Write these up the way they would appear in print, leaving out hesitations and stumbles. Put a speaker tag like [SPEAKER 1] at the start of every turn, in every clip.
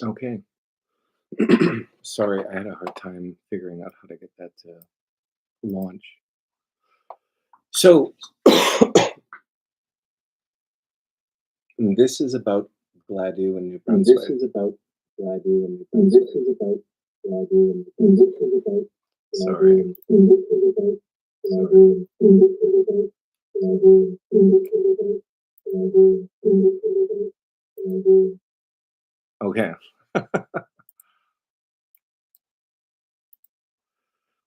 [SPEAKER 1] Okay. Sorry, I had a hard time figuring out how to get that to launch. So, this is about Gladue in New
[SPEAKER 2] And this
[SPEAKER 1] Brunswick.
[SPEAKER 2] is about Gladue and and this is about Gladue and this is about
[SPEAKER 1] Sorry.
[SPEAKER 2] Gladue and this is about Gladue and this is about Gladue and this is about Gladue and this is about Gladue.
[SPEAKER 1] Okay.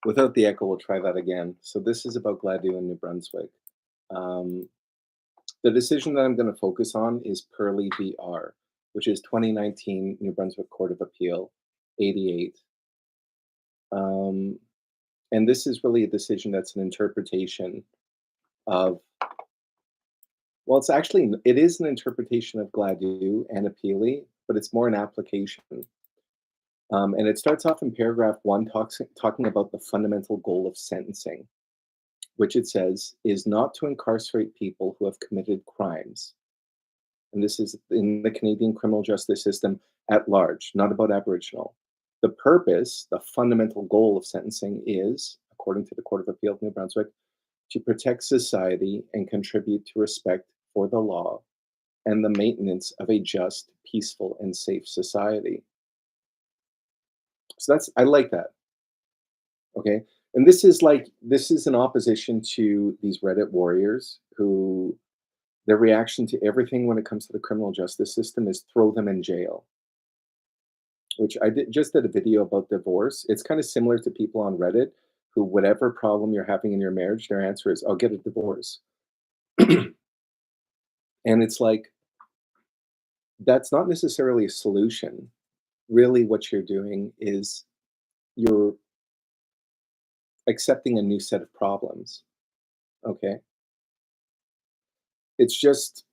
[SPEAKER 1] Without the echo, we'll try that again. So, this is about Gladue in New Brunswick. Um, the decision that I'm going to focus on is Purley v. R, which is 2019 New Brunswick Court of Appeal 88. Um, and this is really a decision that's an interpretation of, well, it is an interpretation of Gladue and Appealy, but it's more an application. And it starts off in paragraph one, talking about the fundamental goal of sentencing, which it says is not to incarcerate people who have committed crimes. And this is in the Canadian criminal justice system at large, not about Aboriginal. The purpose, the fundamental goal of sentencing is, according to the Court of Appeal of New Brunswick, to protect society and contribute to respect for the law and the maintenance of a just, peaceful, and safe society. So I like that. Okay. And this is in opposition to these Reddit warriors who their reaction to everything when it comes to the criminal justice system is throw them in jail. Which just did a video about divorce. It's kind of similar to people on Reddit who, whatever problem you're having in your marriage, their answer is, I'll get a divorce. And it's like, that's not necessarily a solution. Really, what you're doing is you're accepting a new set of problems. Okay. It's just,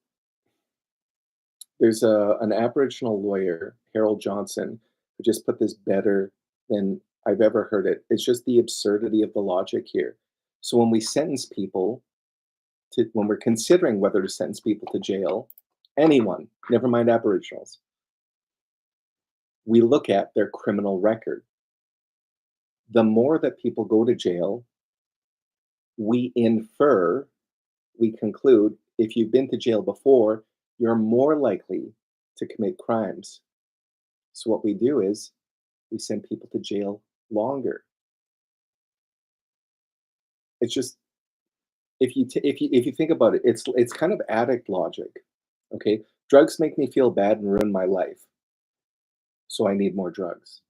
[SPEAKER 1] there's an Aboriginal lawyer, Harold Johnson, who just put this better than I've ever heard it. It's just the absurdity of the logic here. So when we sentence people when we're considering whether to sentence people to jail, anyone, never mind Aboriginals, we look at their criminal record. The more that people go to jail, we infer, we conclude, if you've been to jail before, you're more likely to commit crimes. So what we do is we send people to jail longer. It's just if you think about it, it's kind of addict logic. Okay, drugs make me feel bad and ruin my life, so I need more drugs.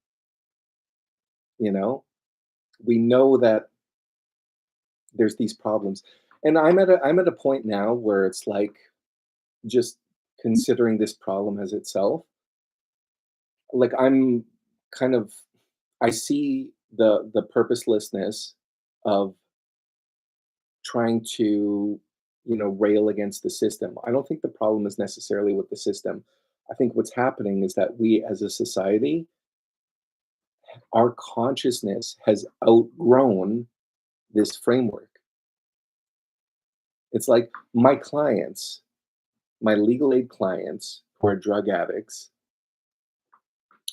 [SPEAKER 1] You know, we know that there's these problems, and I'm at a point now where it's like just considering this problem as itself. Like I'm kind of I see the purposelessness of trying to, rail against the system. I don't think the problem is necessarily with the system. I think what's happening is that we as a society, our consciousness has outgrown this framework. It's like my clients, my legal aid clients who are drug addicts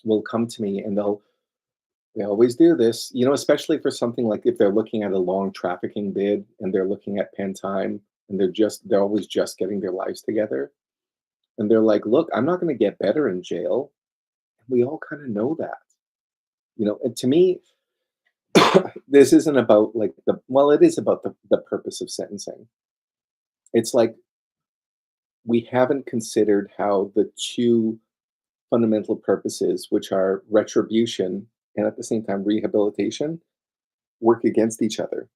[SPEAKER 1] will come to me and they always do this, especially for something like if they're looking at a long trafficking bid and they're looking at pen time and they're always just getting their lives together. And they're like, look, I'm not going to get better in jail. We all kind of know that. And to me, this isn't about like it is about the purpose of sentencing. It's like we haven't considered how the two fundamental purposes, which are retribution and at the same time rehabilitation, work against each other.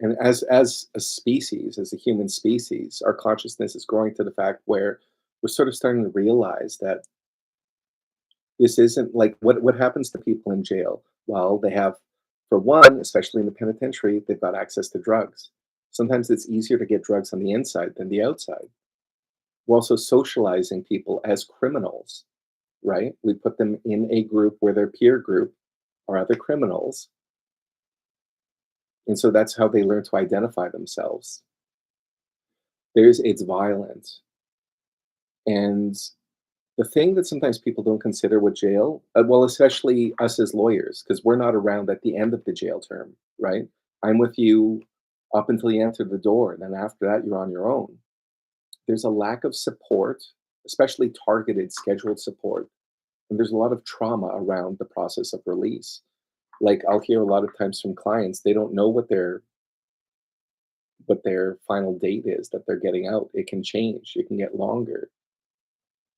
[SPEAKER 1] And as a species, as a human species, our consciousness is growing to the fact where we're sort of starting to realize that this isn't like what happens to people in jail. Well, they have, for one, especially in the penitentiary, they've got access to drugs. Sometimes it's easier to get drugs on the inside than the outside. We're also socializing people as criminals, right? We put them in a group where their peer group are other criminals. And so that's how they learn to identify themselves. It's violent. And The thing that sometimes people don't consider with jail, well, especially us as lawyers, because we're not around at the end of the jail term, right? I'm with you up until you enter the door, and then after that, you're on your own. There's a lack of support, especially targeted, scheduled support, and there's a lot of trauma around the process of release. Like I'll hear a lot of times from clients, they don't know what their final date is that they're getting out. It can change. It can get longer.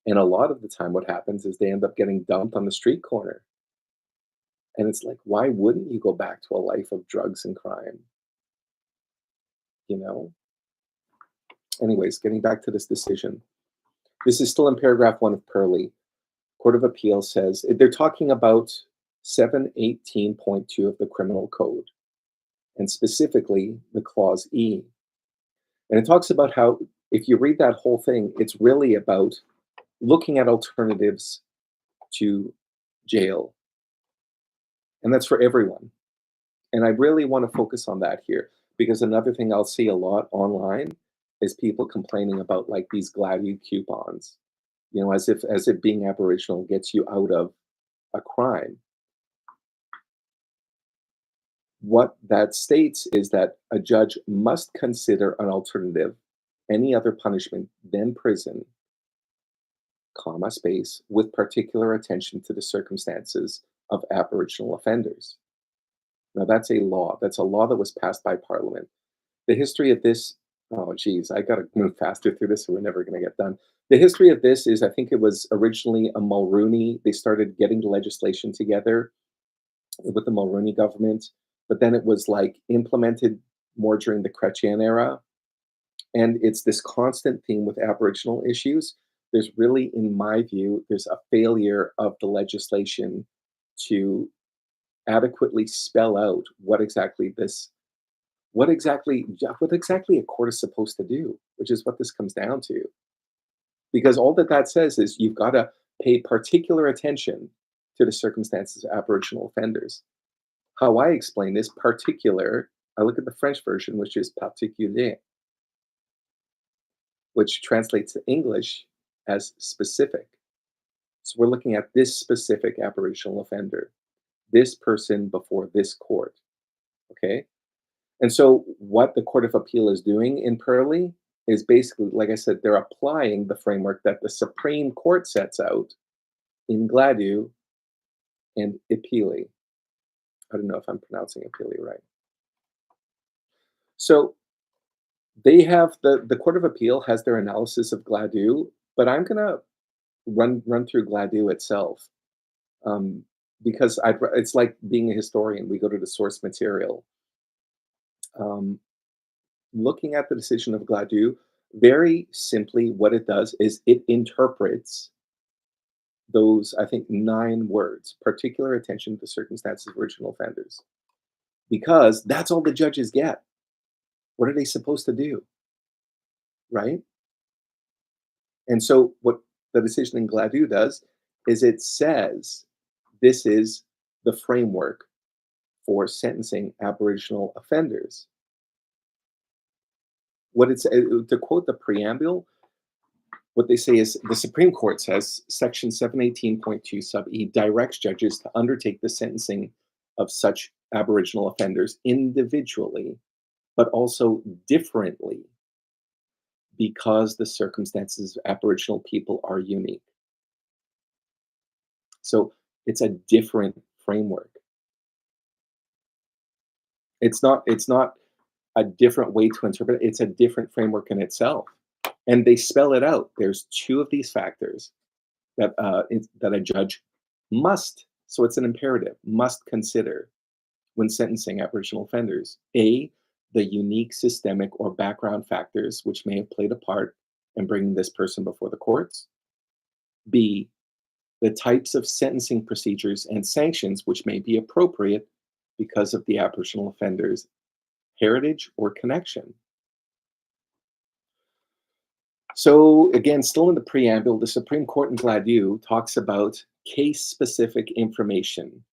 [SPEAKER 1] And a lot of the time what happens is they end up getting dumped on the street corner. And it's like, why wouldn't you go back to a life of drugs and crime? You know? Anyways, getting back to this decision. This is still in paragraph 1 of Pearlie. Court of Appeal says they're talking about 718.2 of the Criminal Code, and specifically the clause E. And it talks about how, if you read that whole thing, it's really about looking at alternatives to jail. And that's for everyone. And I really want to focus on that here, because another thing I'll see a lot online is people complaining about like these Gladue coupons, as if being Aboriginal gets you out of a crime. What that states is that a judge must consider an alternative, any other punishment than prison, comma, space, with particular attention to the circumstances of Aboriginal offenders. Now, that's a law. That's a law that was passed by Parliament. The history of this, oh, geez, I got to move faster through this, so we're never going to get done. The history of this is, I think it was originally a Mulrooney. They started getting the legislation together with the Mulrooney government, but then it was like implemented more during the Chrétien era. And it's this constant theme with Aboriginal issues. There's really, in my view, there's a failure of the legislation to adequately spell out what exactly a court is supposed to do, which is what this comes down to. Because all that says is you've got to pay particular attention to the circumstances of Aboriginal offenders. How I explain this particular, I look at the French version, which is particulier, which translates to English as specific. So we're looking at this specific Aboriginal offender, this person before this court. Okay. And so what the Court of Appeal is doing in Pearlie is basically, like I said, they're applying the framework that the Supreme Court sets out in Gladue and Ipili. I don't know if I'm pronouncing Ipili right. So they have the Court of Appeal has their analysis of Gladue, but I'm gonna run through Gladue itself, um, because it's like being a historian. We go to the source material. Um, Looking at the decision of Gladue, very simply, what it does is it interprets those, I think, 9 words: particular attention to the circumstances of original offenders, because that's all the judges get. What are they supposed to do, right? And so, what the decision in Gladue does is it says this is the framework for sentencing Aboriginal offenders. What it's to quote the preamble, what they say is the Supreme Court says Section 718.2 sub E directs judges to undertake the sentencing of such Aboriginal offenders individually, but also differently, because the circumstances of Aboriginal people are unique. So it's a different framework. It's not a different way to interpret it. It's a different framework in itself. And they spell it out. There's 2 of these factors that a judge must, so it's an imperative, must consider when sentencing Aboriginal offenders. A, the unique systemic or background factors which may have played a part in bringing this person before the courts. B, the types of sentencing procedures and sanctions which may be appropriate because of the Aboriginal offender's heritage or connection. So again, still in the preamble, the Supreme Court in Gladue talks about case-specific information.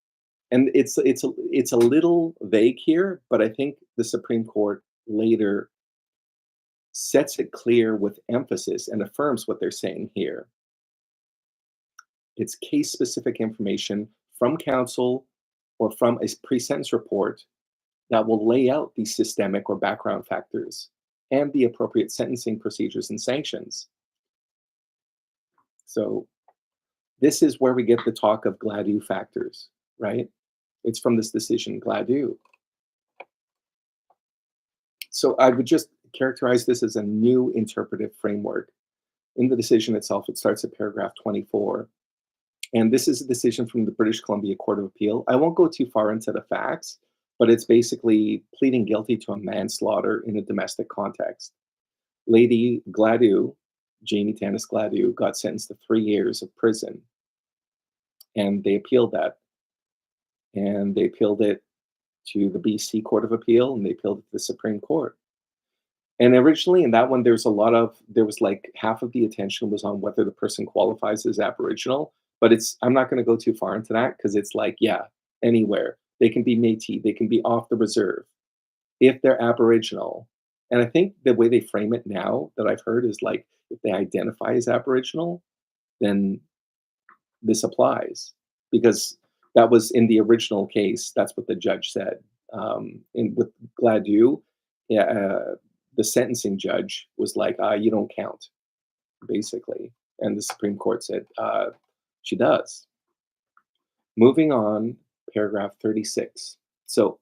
[SPEAKER 1] And it's a little vague here, but I think the Supreme Court later sets it clear with emphasis and affirms what they're saying here. It's case-specific information from counsel or from a pre-sentence report that will lay out these systemic or background factors and the appropriate sentencing procedures and sanctions. So this is where we get the talk of Gladue factors, right? It's from this decision, Gladue. So I would just characterize this as a new interpretive framework. In the decision itself, it starts at paragraph 24. And this is a decision from the British Columbia Court of Appeal. I won't go too far into the facts, but it's basically pleading guilty to a manslaughter in a domestic context. Lady Gladue, Jamie Tanis Gladue, got sentenced to 3 years of prison. And they appealed that. And they appealed it to the BC Court of Appeal, and they appealed it to the Supreme Court. And originally in that one, there was like half of the attention was on whether the person qualifies as Aboriginal, but I'm not going to go too far into that because it's like, yeah, anywhere. They can be Métis, they can be off the reserve if they're Aboriginal. And I think the way they frame it now that I've heard is like, if they identify as Aboriginal, then this applies because that was in the original case. That's what the judge said. With Gladue, yeah, the sentencing judge was like, you don't count, basically. And the Supreme Court said, she does. Moving on, paragraph 36. So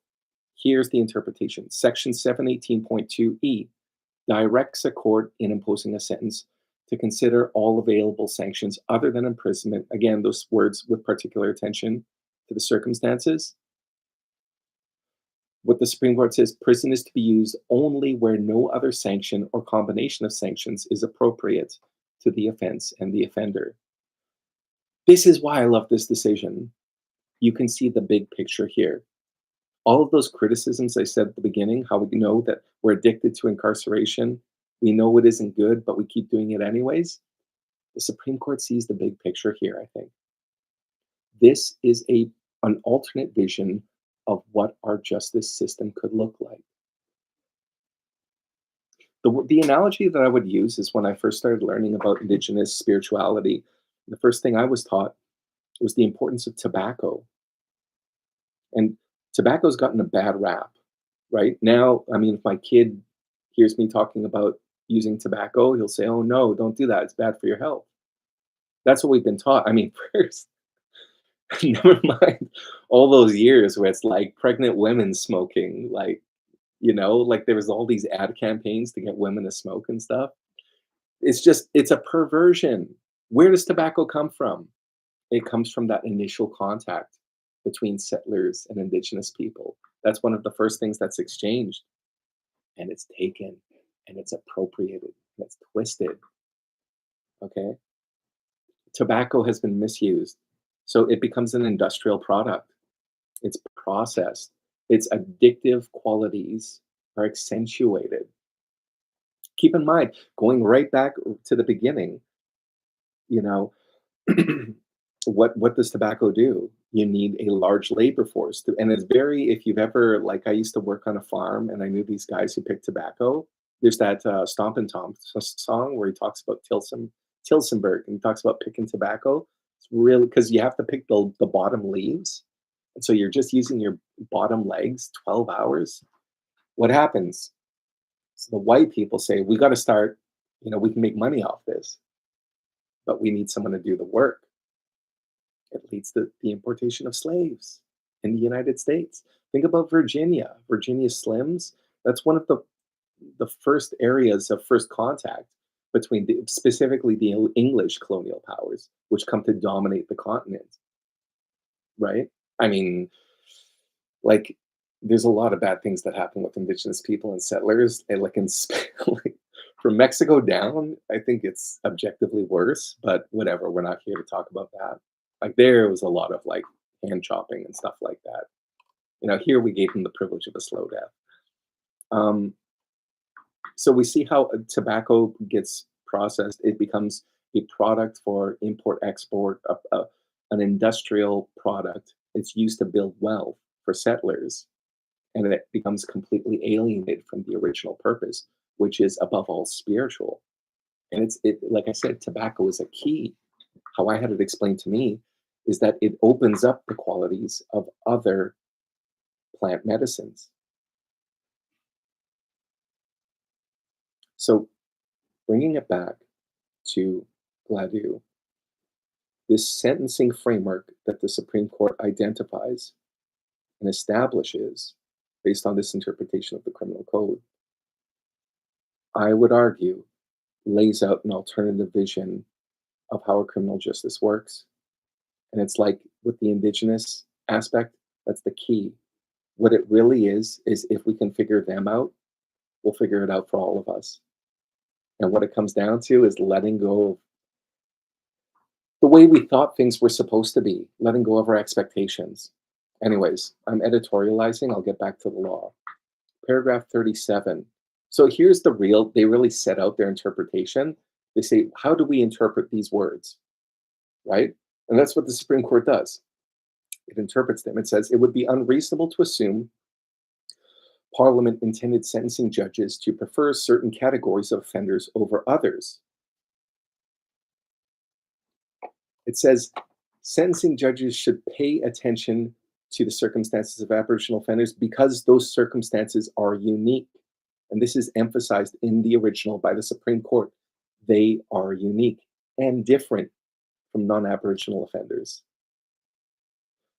[SPEAKER 1] here's the interpretation. Section 718.2e directs a court in imposing a sentence to consider all available sanctions other than imprisonment. Again, those words with particular attention to the circumstances. What the Supreme Court says, prison is to be used only where no other sanction or combination of sanctions is appropriate to the offense and the offender. This is why I love this decision. You can see the big picture here. All of those criticisms I said at the beginning, how we know that we're addicted to incarceration, we know it isn't good, but we keep doing it anyways. The Supreme Court sees the big picture here, I think. This is an alternate vision of what our justice system could look like. The analogy that I would use is when I first started learning about Indigenous spirituality, the first thing I was taught was the importance of tobacco. And tobacco's gotten a bad rap, right? Now, I mean, if my kid hears me talking about using tobacco, he'll say, oh no, don't do that. It's bad for your health. That's what we've been taught. I mean, first, never mind all those years where it's like pregnant women smoking, like, like there was all these ad campaigns to get women to smoke and stuff. It's a perversion. Where does tobacco come from? It comes from that initial contact between settlers and Indigenous people. That's one of the first things that's exchanged. And it's taken and it's appropriated and it's twisted. Okay? Tobacco has been misused. So it becomes an industrial product. It's processed. Its addictive qualities are accentuated. Keep in mind, going right back to the beginning, what does tobacco do? You need a large labor force. And it's if you've ever, like I used to work on a farm and I knew these guys who picked tobacco. There's that Stompin' Tom song where he talks about Tilsonburg and he talks about picking tobacco. It's really because you have to pick the bottom leaves. And so you're just using your bottom legs 12 hours. What happens? So the white people say, we got to start, we can make money off this, but we need someone to do the work. It leads to the importation of slaves in the United States. Think about Virginia Slims. That's one of the first areas of first contact between specifically the English colonial powers, which come to dominate the continent, right? I mean, like, there's a lot of bad things that happen with Indigenous people and settlers. And like from Mexico down, I think it's objectively worse, but whatever, we're not here to talk about that. Like there was a lot of like hand chopping and stuff like that. Here we gave them the privilege of a slow death. So we see how tobacco gets processed. It becomes a product for import-export, an industrial product. It's used to build wealth for settlers. And it becomes completely alienated from the original purpose, which is above all spiritual. And like I said, tobacco is a key. how I had it explained to me is that it opens up the qualities of other plant medicines. So bringing it back to Gladue, this sentencing framework that the Supreme Court identifies and establishes based on this interpretation of the criminal code, I would argue, lays out an alternative vision of how our criminal justice works. And it's like with the indigenous aspect, that's the key. What it really is if we can figure them out, we'll figure it out for all of us. And what it comes down to is letting go of the way we thought things were supposed to be, letting go of our expectations. Anyways, I'm editorializing. I'll get back to the law. Paragraph 37. So here's they really set out their interpretation. They say, how do we interpret these words? Right? And that's what the Supreme Court does. It interprets them. It says it would be unreasonable to assume Parliament intended sentencing judges to prefer certain categories of offenders over others. It says sentencing judges should pay attention to the circumstances of Aboriginal offenders because those circumstances are unique. And this is emphasized in the original by the Supreme Court. They are unique and different from non-Aboriginal offenders.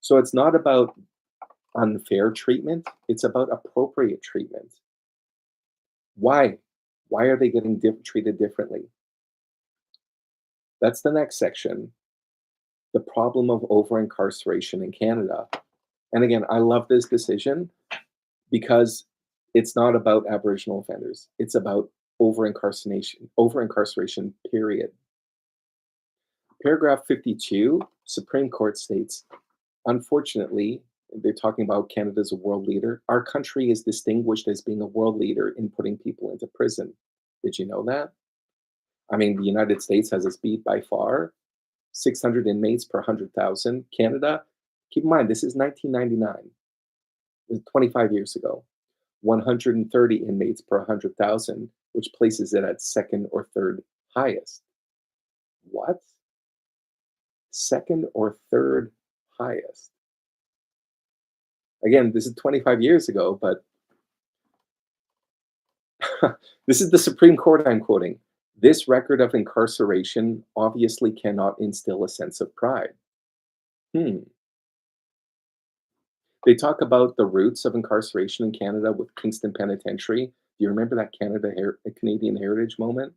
[SPEAKER 1] So it's not about unfair treatment, it's about appropriate treatment. Why? Why are they getting treated differently? That's the next section. The problem of over-incarceration in Canada. And again, I love this decision because it's not about Aboriginal offenders. It's about over-incarceration, period. Paragraph 52, Supreme Court states, unfortunately, they're talking about Canada's a world leader. Our country is distinguished as being a world leader in putting people into prison. Did you know that? I mean, the United States has its beat by far. 600 inmates per 100,000. Canada, keep in mind, this is 1999. This is 25 years ago. 130 inmates per 100,000, which places it at second or third highest. What? Second or third highest. Again, this is 25 years ago, but this is the Supreme Court I'm quoting. This record of incarceration obviously cannot instill a sense of pride. They talk about the roots of incarceration in Canada with Kingston Penitentiary. Do you remember that Canadian Heritage moment?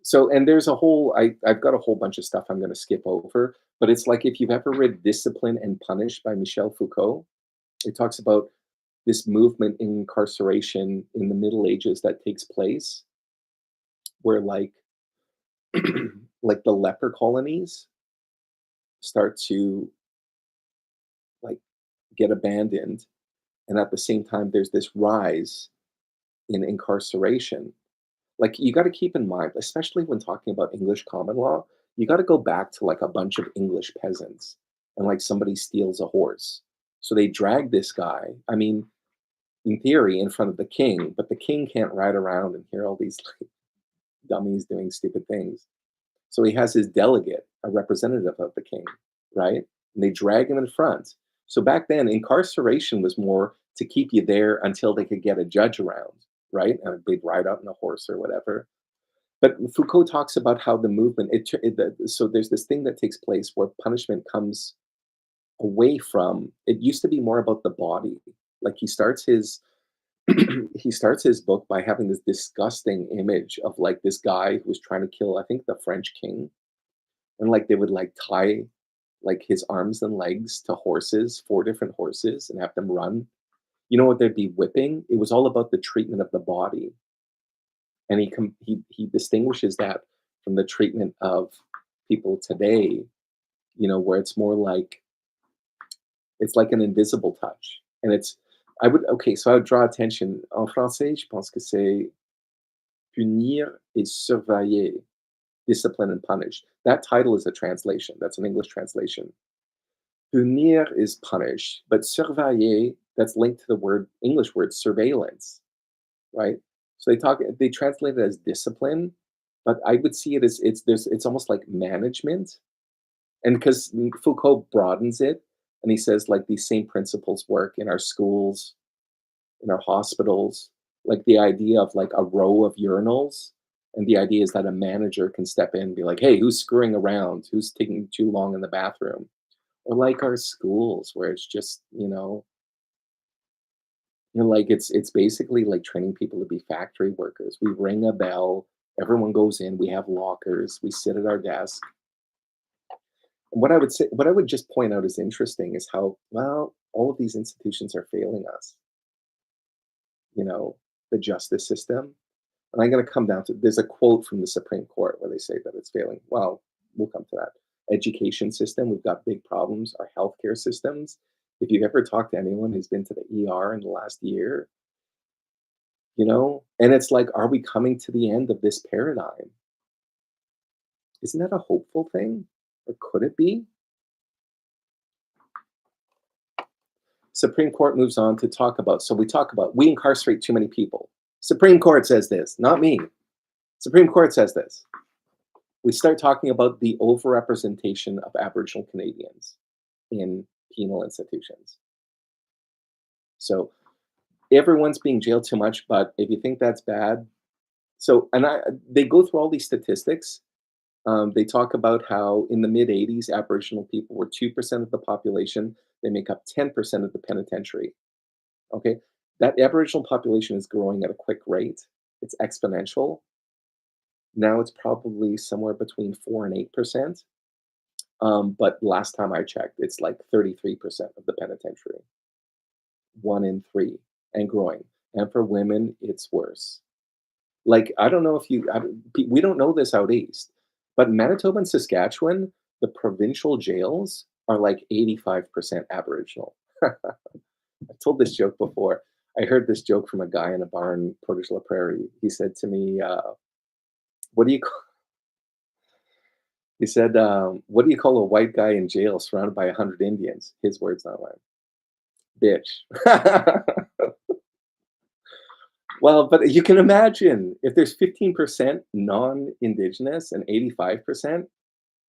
[SPEAKER 1] So, and there's I've got a whole bunch of stuff I'm going to skip over, but it's like if you've ever read Discipline and Punish by Michel Foucault, it talks about this movement in incarceration in the Middle Ages that takes place where like like the leper colonies start to like get abandoned, and at the same time there's this rise in incarceration. Like you got to keep in mind, especially when talking about English common law, you got to go back to like a bunch of English peasants and like somebody steals a horse, so they drag this guy, I mean, in theory in front of the king, but the king can't ride around and hear all these like, dummies doing stupid things. So he has his delegate, a representative of the king, right? And they drag him in front. So back then, incarceration was more to keep you there until they could get a judge around, right? And they'd ride out on a horse or whatever. But Foucault talks about how the movement, so there's this thing that takes place where punishment comes away from, it used to be more about the body. Like he starts his book by having this disgusting image of like this guy who was trying to kill, I think, the French king, and like they would like tie like his arms and legs to horses, 4 different horses, and have them run. You know what they'd be whipping? It was all about the treatment of the body, and he distinguishes that from the treatment of people today. You know, where it's more like it's like an invisible touch, and it's so I would draw attention. En français, je pense que c'est punir et surveiller, discipline and punish. That title is a translation. That's an English translation. Punir is punish, but surveiller, that's linked to the English word surveillance, right? So they translate it as discipline, But I would see it as it's almost like management, and because Foucault broadens it, and he says like these same principles work in our schools, in our hospitals, like the idea of like a row of urinals. And the idea is that a manager can step in and be like, hey, who's screwing around? Who's taking too long in the bathroom? Or like our schools where it's just, like it's basically like training people to be factory workers. We ring a bell, everyone goes in, we have lockers, we sit at our desk. And what I would just point out is interesting is how well all of these institutions are failing us. You know, the justice system. And I'm going to come down to there's a quote from the Supreme Court where they say that it's failing. Well, we'll come to that. Education system, we've got big problems. Our healthcare systems. If you've ever talked to anyone who's been to the ER in the last year, and it's like, are we coming to the end of this paradigm? Isn't that a hopeful thing? Or could it be? Supreme Court moves on to talk about, so we talk about, we incarcerate too many people. Supreme Court says this, not me. Supreme Court says this. We start talking about the overrepresentation of Aboriginal Canadians in penal institutions. So everyone's being jailed too much, but if you think that's bad, they go through all these statistics. They talk about how in the mid 80s, Aboriginal people were 2% of the population. They make up 10% of the penitentiary. Okay. That Aboriginal population is growing at a quick rate. It's exponential. Now it's probably somewhere between 4 and 8%. But last time I checked, it's like 33% of the penitentiary. 1 in 3 and growing. And for women, it's worse. Like, I don't know if we don't know this out east, but Manitoba and Saskatchewan, the provincial jails are like 85% Aboriginal. I've told this joke before. I heard this joke from a guy in a bar in Portage La Prairie. He said to me, "What do you call?" He said, "What do you call a white guy in jail surrounded by 100 Indians?" His words, not mine. Bitch. Well, but you can imagine if there's 15% non-indigenous and 85%,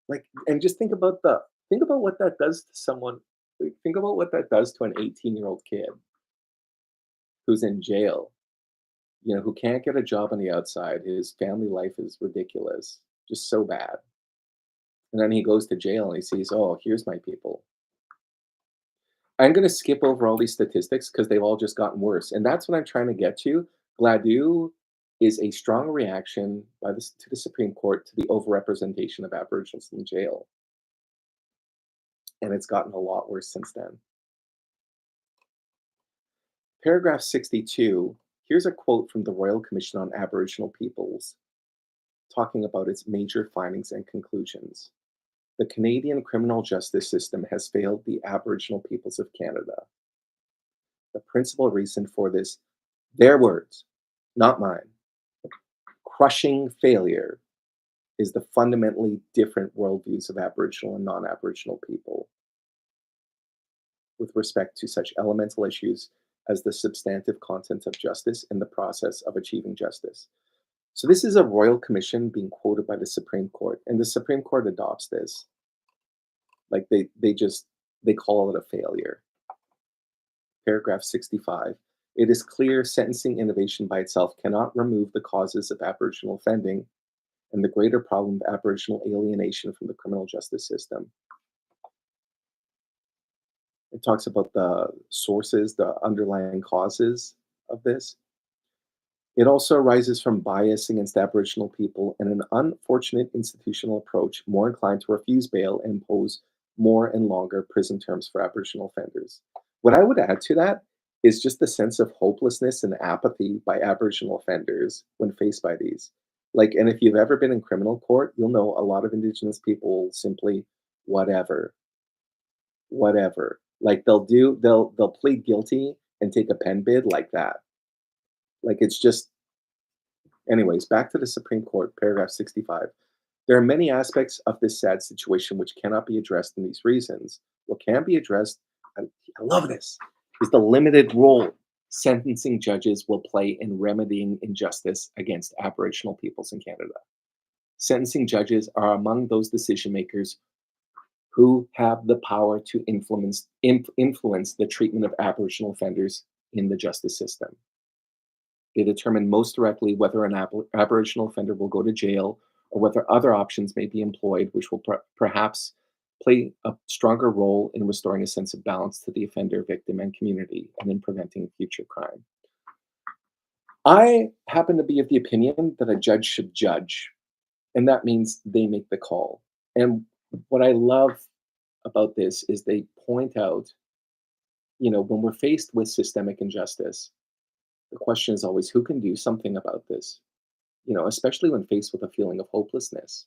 [SPEAKER 1] like, and just think about what that does to someone. Like, think about what that does to an 18-year-old kid who's in jail, who can't get a job on the outside. His family life is ridiculous, just so bad. And then he goes to jail and he sees, oh, here's my people. I'm going to skip over all these statistics because they've all just gotten worse. And that's what I'm trying to get to. Gladue is a strong reaction to the Supreme Court to the overrepresentation of Aboriginals in jail. And it's gotten a lot worse since then. Paragraph 62, here's a quote from the Royal Commission on Aboriginal Peoples, talking about its major findings and conclusions. The Canadian criminal justice system has failed the Aboriginal peoples of Canada. The principal reason for this, their words, not mine, crushing failure is the fundamentally different worldviews of Aboriginal and non-Aboriginal people with respect to such elemental issues as the substantive content of justice and the process of achieving justice. So this is a royal commission being quoted by the Supreme Court, and the Supreme Court adopts this. Like they call it a failure. Paragraph 65. It is clear sentencing innovation by itself cannot remove the causes of Aboriginal offending and the greater problem of Aboriginal alienation from the criminal justice system. It talks about the sources, the underlying causes of this. It also arises from bias against Aboriginal people and an unfortunate institutional approach more inclined to refuse bail and impose more and longer prison terms for Aboriginal offenders. What I would add to that is just the sense of hopelessness and apathy by Aboriginal offenders when faced by these. Like, and if you've ever been in criminal court, you'll know a lot of Indigenous people simply, whatever. Like they'll plead guilty and take a pen bid like that. Like it's just, anyways, back to the Supreme Court, paragraph 65. There are many aspects of this sad situation which cannot be addressed in these reasons. What can be addressed, I love this, is the limited role sentencing judges will play in remedying injustice against Aboriginal peoples in Canada. Sentencing judges are among those decision makers who have the power to influence the treatment of Aboriginal offenders in the justice system. They determine most directly whether an Aboriginal offender will go to jail or whether other options may be employed, which will perhaps play a stronger role in restoring a sense of balance to the offender, victim, and community, and in preventing future crime. I happen to be of the opinion that a judge should judge, and that means they make the call. And what I love about this is they point out, when we're faced with systemic injustice, the question is always who can do something about this? Especially when faced with a feeling of hopelessness.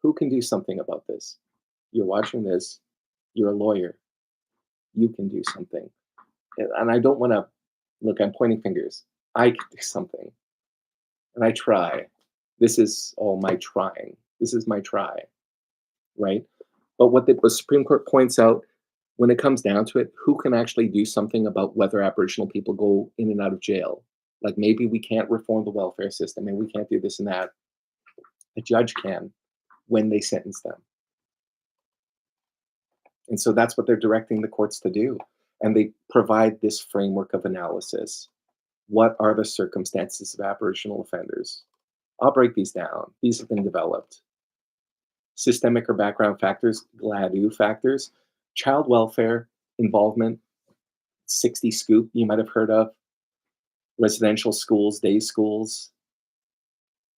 [SPEAKER 1] Who can do something about this? You're watching this, you're a lawyer, you can do something. And I don't want to look, I'm pointing fingers. I can do something. And I try. This is all my trying. This is my try, right? But what the Supreme Court points out, when it comes down to it, who can actually do something about whether Aboriginal people go in and out of jail? Like maybe we can't reform the welfare system, and we can't do this and that. A judge can when they sentence them. And so that's what they're directing the courts to do. And they provide this framework of analysis. What are the circumstances of Aboriginal offenders? I'll break these down. These have been developed. Systemic or background factors, Gladue factors, child welfare involvement, 60 Scoop you might have heard of, residential schools, day schools,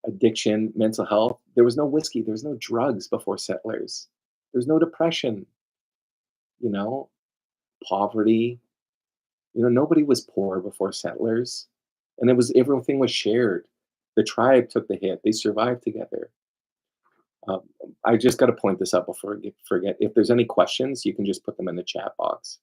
[SPEAKER 1] addiction, mental health. There was no whiskey, there was no drugs before settlers. There was no depression, poverty. Nobody was poor before settlers. And everything was shared. The tribe took the hit. They survived together. I just got to point this out before I forget. If there's any questions, you can just put them in the chat box.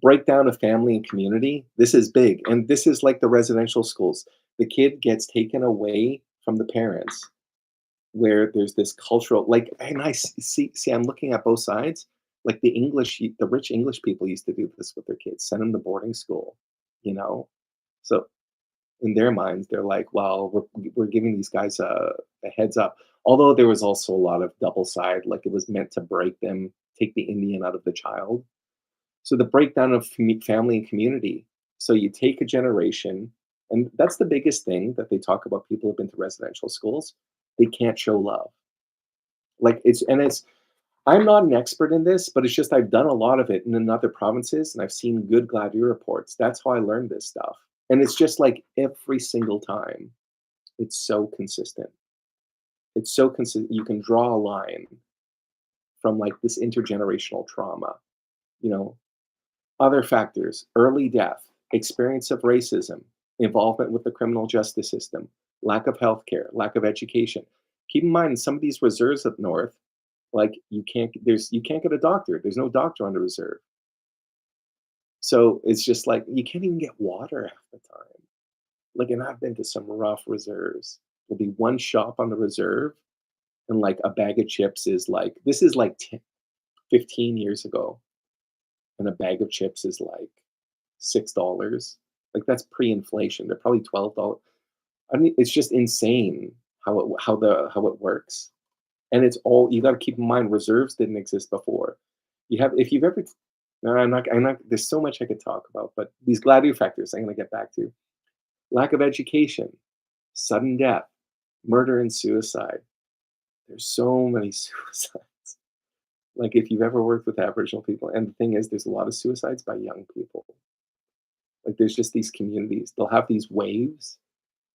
[SPEAKER 1] Breakdown of family and community. This is big. And this is like the residential schools. The kid gets taken away from the parents, where there's this cultural, and I see, I'm looking at both sides. Like the rich English people used to do this with their kids, send them to boarding school, So in their minds, they're like, well, we're giving these guys a heads up. Although there was also a lot of double side, like it was meant to break them, take the Indian out of the child. So the breakdown of family and community. So you take a generation, and that's the biggest thing that they talk about. People who've been to residential schools, they can't show love. I'm not an expert in this, but it's just I've done a lot of it in other provinces, and I've seen good Gladue reports. That's how I learned this stuff. And it's just like every single time, it's so consistent. It's so consistent. You can draw a line from like this intergenerational trauma, Other factors: early death, experience of racism, involvement with the criminal justice system, lack of healthcare, lack of education. Keep in mind, some of these reserves up north, like you can't get a doctor. There's no doctor on the reserve. So it's just like you can't even get water half the time. And I've been to some rough reserves. There'll be one shop on the reserve, and like a bag of chips is like, this is like 15 years ago. And a bag of chips is like $6. Like that's pre-inflation. They're probably $12. I mean, it's just insane how it works. And it's all, you got to keep in mind, reserves didn't exist before. If you've ever, no, I'm not, there's so much I could talk about, but these Gladue factors I'm going to get back to. Lack of education, sudden death, murder and suicide. There's so many suicides. Like if you've ever worked with Aboriginal people, and the thing is, there's a lot of suicides by young people. Like there's just these communities, they'll have these waves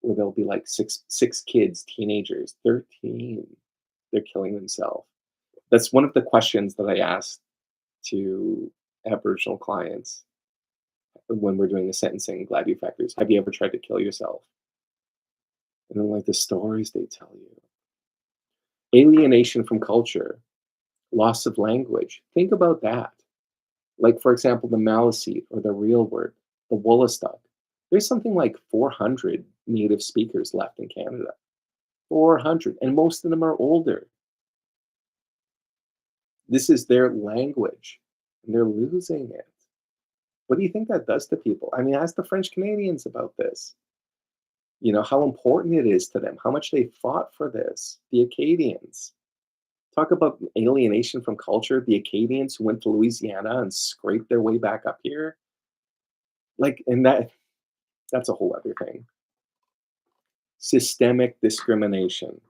[SPEAKER 1] where there'll be like six kids, teenagers, 13, they're killing themselves. That's one of the questions that I asked to Aboriginal clients when we're doing the sentencing Gladue factors. Have you ever tried to kill yourself? And then like the stories they tell you. Alienation from culture, loss of language. Think about that. Like for example, the Maliseet or the real word, the Wollastock. There's something like 400 native speakers left in Canada. 400, and most of them are older. This is their language, and they're losing it. What do you think that does to people? I mean, ask the French Canadians about this. how important it is to them, how much they fought for this. The Acadians. Talk about alienation from culture. The Acadians who went to Louisiana and scraped their way back up here. And that's a whole other thing. Systemic discrimination.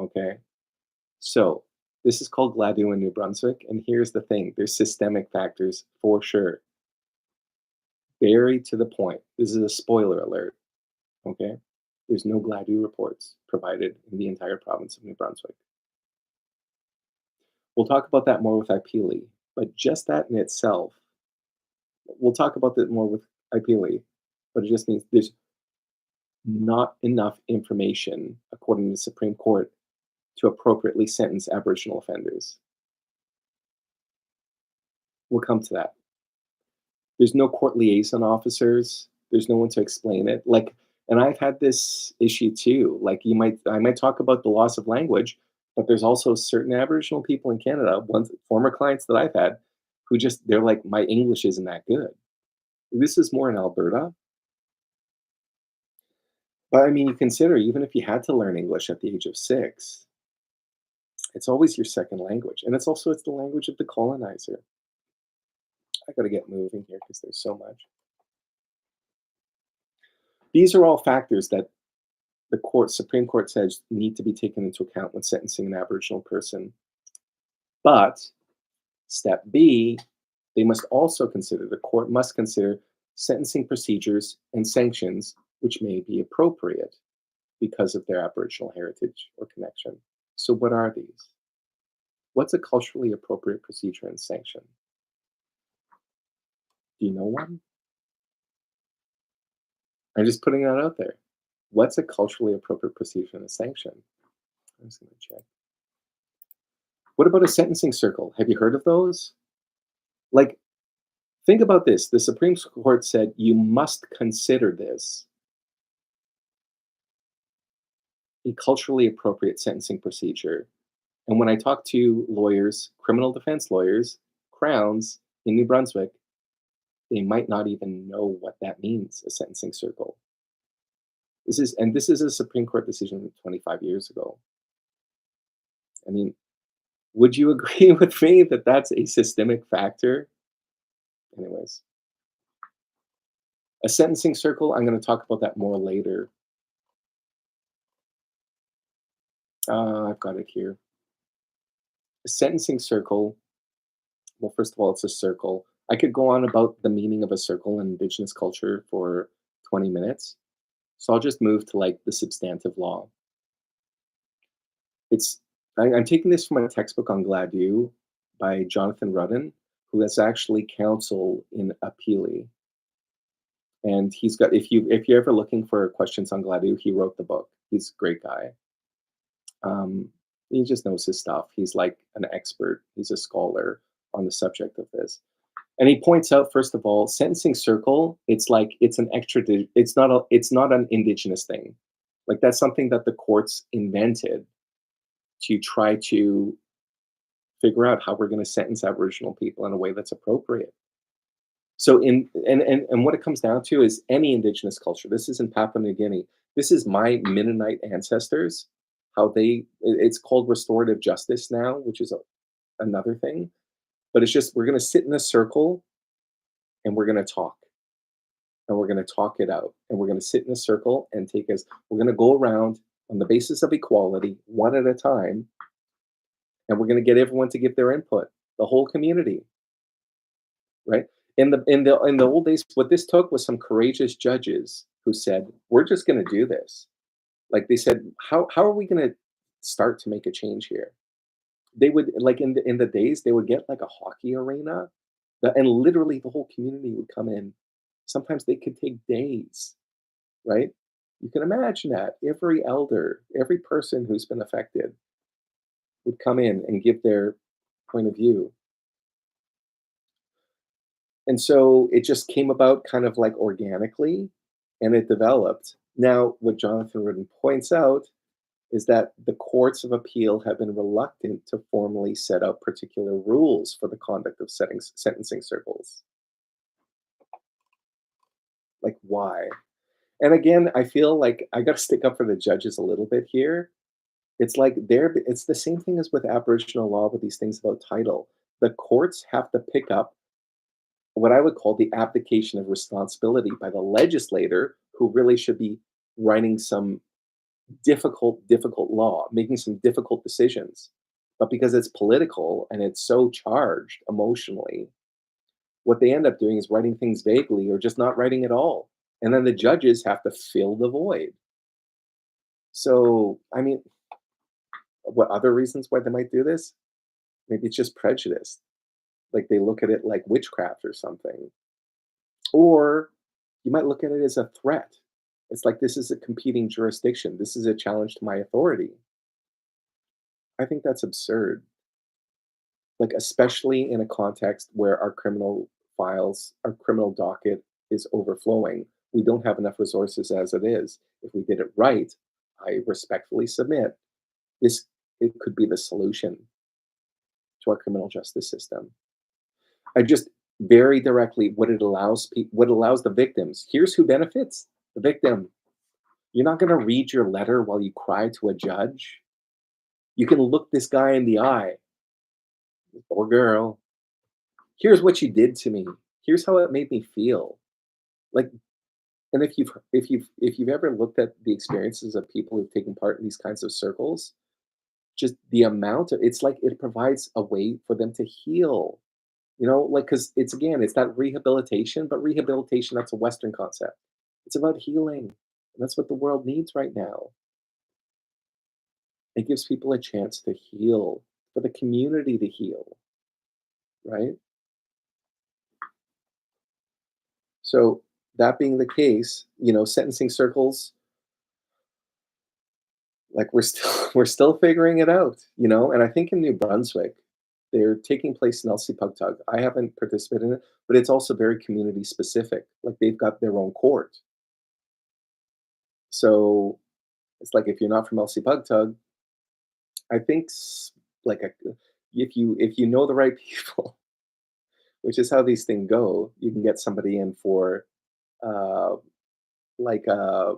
[SPEAKER 1] Okay. So this is called Gladue in New Brunswick. And here's the thing, there's systemic factors for sure. Very to the point. This is a spoiler alert. Okay. There's no Gladue reports provided in the entire province of New Brunswick. We'll talk about that more with IPELI, but just that in itself, we'll talk about that more with IPELI, but it just means there's not enough information, according to the Supreme Court, to appropriately sentence Aboriginal offenders. We'll come to that. There's no court liaison officers. There's no one to explain it. And I've had this issue too. I might talk about the loss of language, but there's also certain Aboriginal people in Canada, former clients that I've had, who they're like, my English isn't that good. This is more in Alberta. But I mean, you consider, even if you had to learn English at the age of 6, it's always your second language. And it's the language of the colonizer. I got to get moving here because there's so much. These are all factors that the Supreme Court says need to be taken into account when sentencing an Aboriginal person. But step B, the court must consider sentencing procedures and sanctions which may be appropriate because of their Aboriginal heritage or connection. So what are these? What's a culturally appropriate procedure and sanction? Do you know one? I'm just putting that out there. What's a culturally appropriate procedure and a sanction? I'm just going to check. What about a sentencing circle? Have you heard of those? Think about this. The Supreme Court said you must consider this a culturally appropriate sentencing procedure. And when I talk to lawyers, criminal defense lawyers, crowns in New Brunswick, they might not even know what that means, a sentencing circle. This is a Supreme Court decision 25 years ago. I mean, would you agree with me that that's a systemic factor? Anyways, a sentencing circle, I'm going to talk about that more later. I've got it here. A sentencing circle, well, first of all, it's a circle. I could go on about the meaning of a circle in Indigenous culture for 20 minutes. So I'll just move to the substantive law. I'm taking this from a textbook on Gladue by Jonathan Rudden, who is actually counsel in IPELI. And he's got, if you're ever looking for questions on Gladue, he wrote the book. He's a great guy. He just knows his stuff. He's like an expert. He's a scholar on the subject of this. And he points out, first of all, sentencing circle, it's not an Indigenous thing. That's something that the courts invented to try to figure out how we're going to sentence Aboriginal people in a way that's appropriate. So and what it comes down to is any Indigenous culture. This is in Papua New Guinea. This is my Mennonite ancestors, it's called restorative justice now, which is another thing. But it's just, we're going to sit in a circle and we're going to talk. And we're going to talk it out. And we're going to sit in a circle and we're going to go around on the basis of equality, one at a time. And we're going to get everyone to give their input, the whole community. Right? In the old days, what this took was some courageous judges who said, we're just going to do this. They said, how are we going to start to make a change here? They would, in the days, they would get a hockey arena, and literally the whole community would come in. Sometimes they could take days, right? You can imagine that. Every elder, every person who's been affected would come in and give their point of view. And so it just came about kind of organically, and it developed. Now, what Jonathan Rudden points out is that the courts of appeal have been reluctant to formally set out particular rules for the conduct of sentencing circles. Why? And again, I feel like I gotta stick up for the judges a little bit here. It's like it's the same thing as with Aboriginal law with these things about title. The courts have to pick up what I would call the abdication of responsibility by the legislator who really should be writing some difficult law, making some difficult decisions. But because it's political and it's so charged emotionally, what they end up doing is writing things vaguely or just not writing at all. And then the judges have to fill the void. So, I mean, what other reasons why they might do this? Maybe it's just prejudice. Like they look at it like witchcraft or something. Or you might look at it as a threat. It's like this is a competing jurisdiction. This is a challenge to my authority. I think that's absurd. Like, especially in a context where our criminal files, our criminal docket is overflowing. We don't have enough resources as it is. If we did it right, I respectfully submit this it could be the solution to our criminal justice system. I just very directly what allows the victims. Here's who benefits: the victim. You're not going to read your letter while you cry to a judge. You can look this guy in the eye or girl. Here's what you did to me. Here's how it made me feel. Like, and if you've ever looked at the experiences of people who've taken part in these kinds of circles, just the amount of it's like it provides a way for them to heal. Like because it's again, it's that rehabilitation, but rehabilitation, that's a Western concept. It's about healing. And that's what the world needs right now. It gives people a chance to heal, for the community to heal, right? So that being the case, sentencing circles, like we're still we're still figuring it out, and I think in New Brunswick, they're taking place in LC I haven't participated in it, but it's also very community specific. Like they've got their own court. So it's like if you're not from LC I think like if you know the right people, which is how these things go, you can get somebody in for uh, like a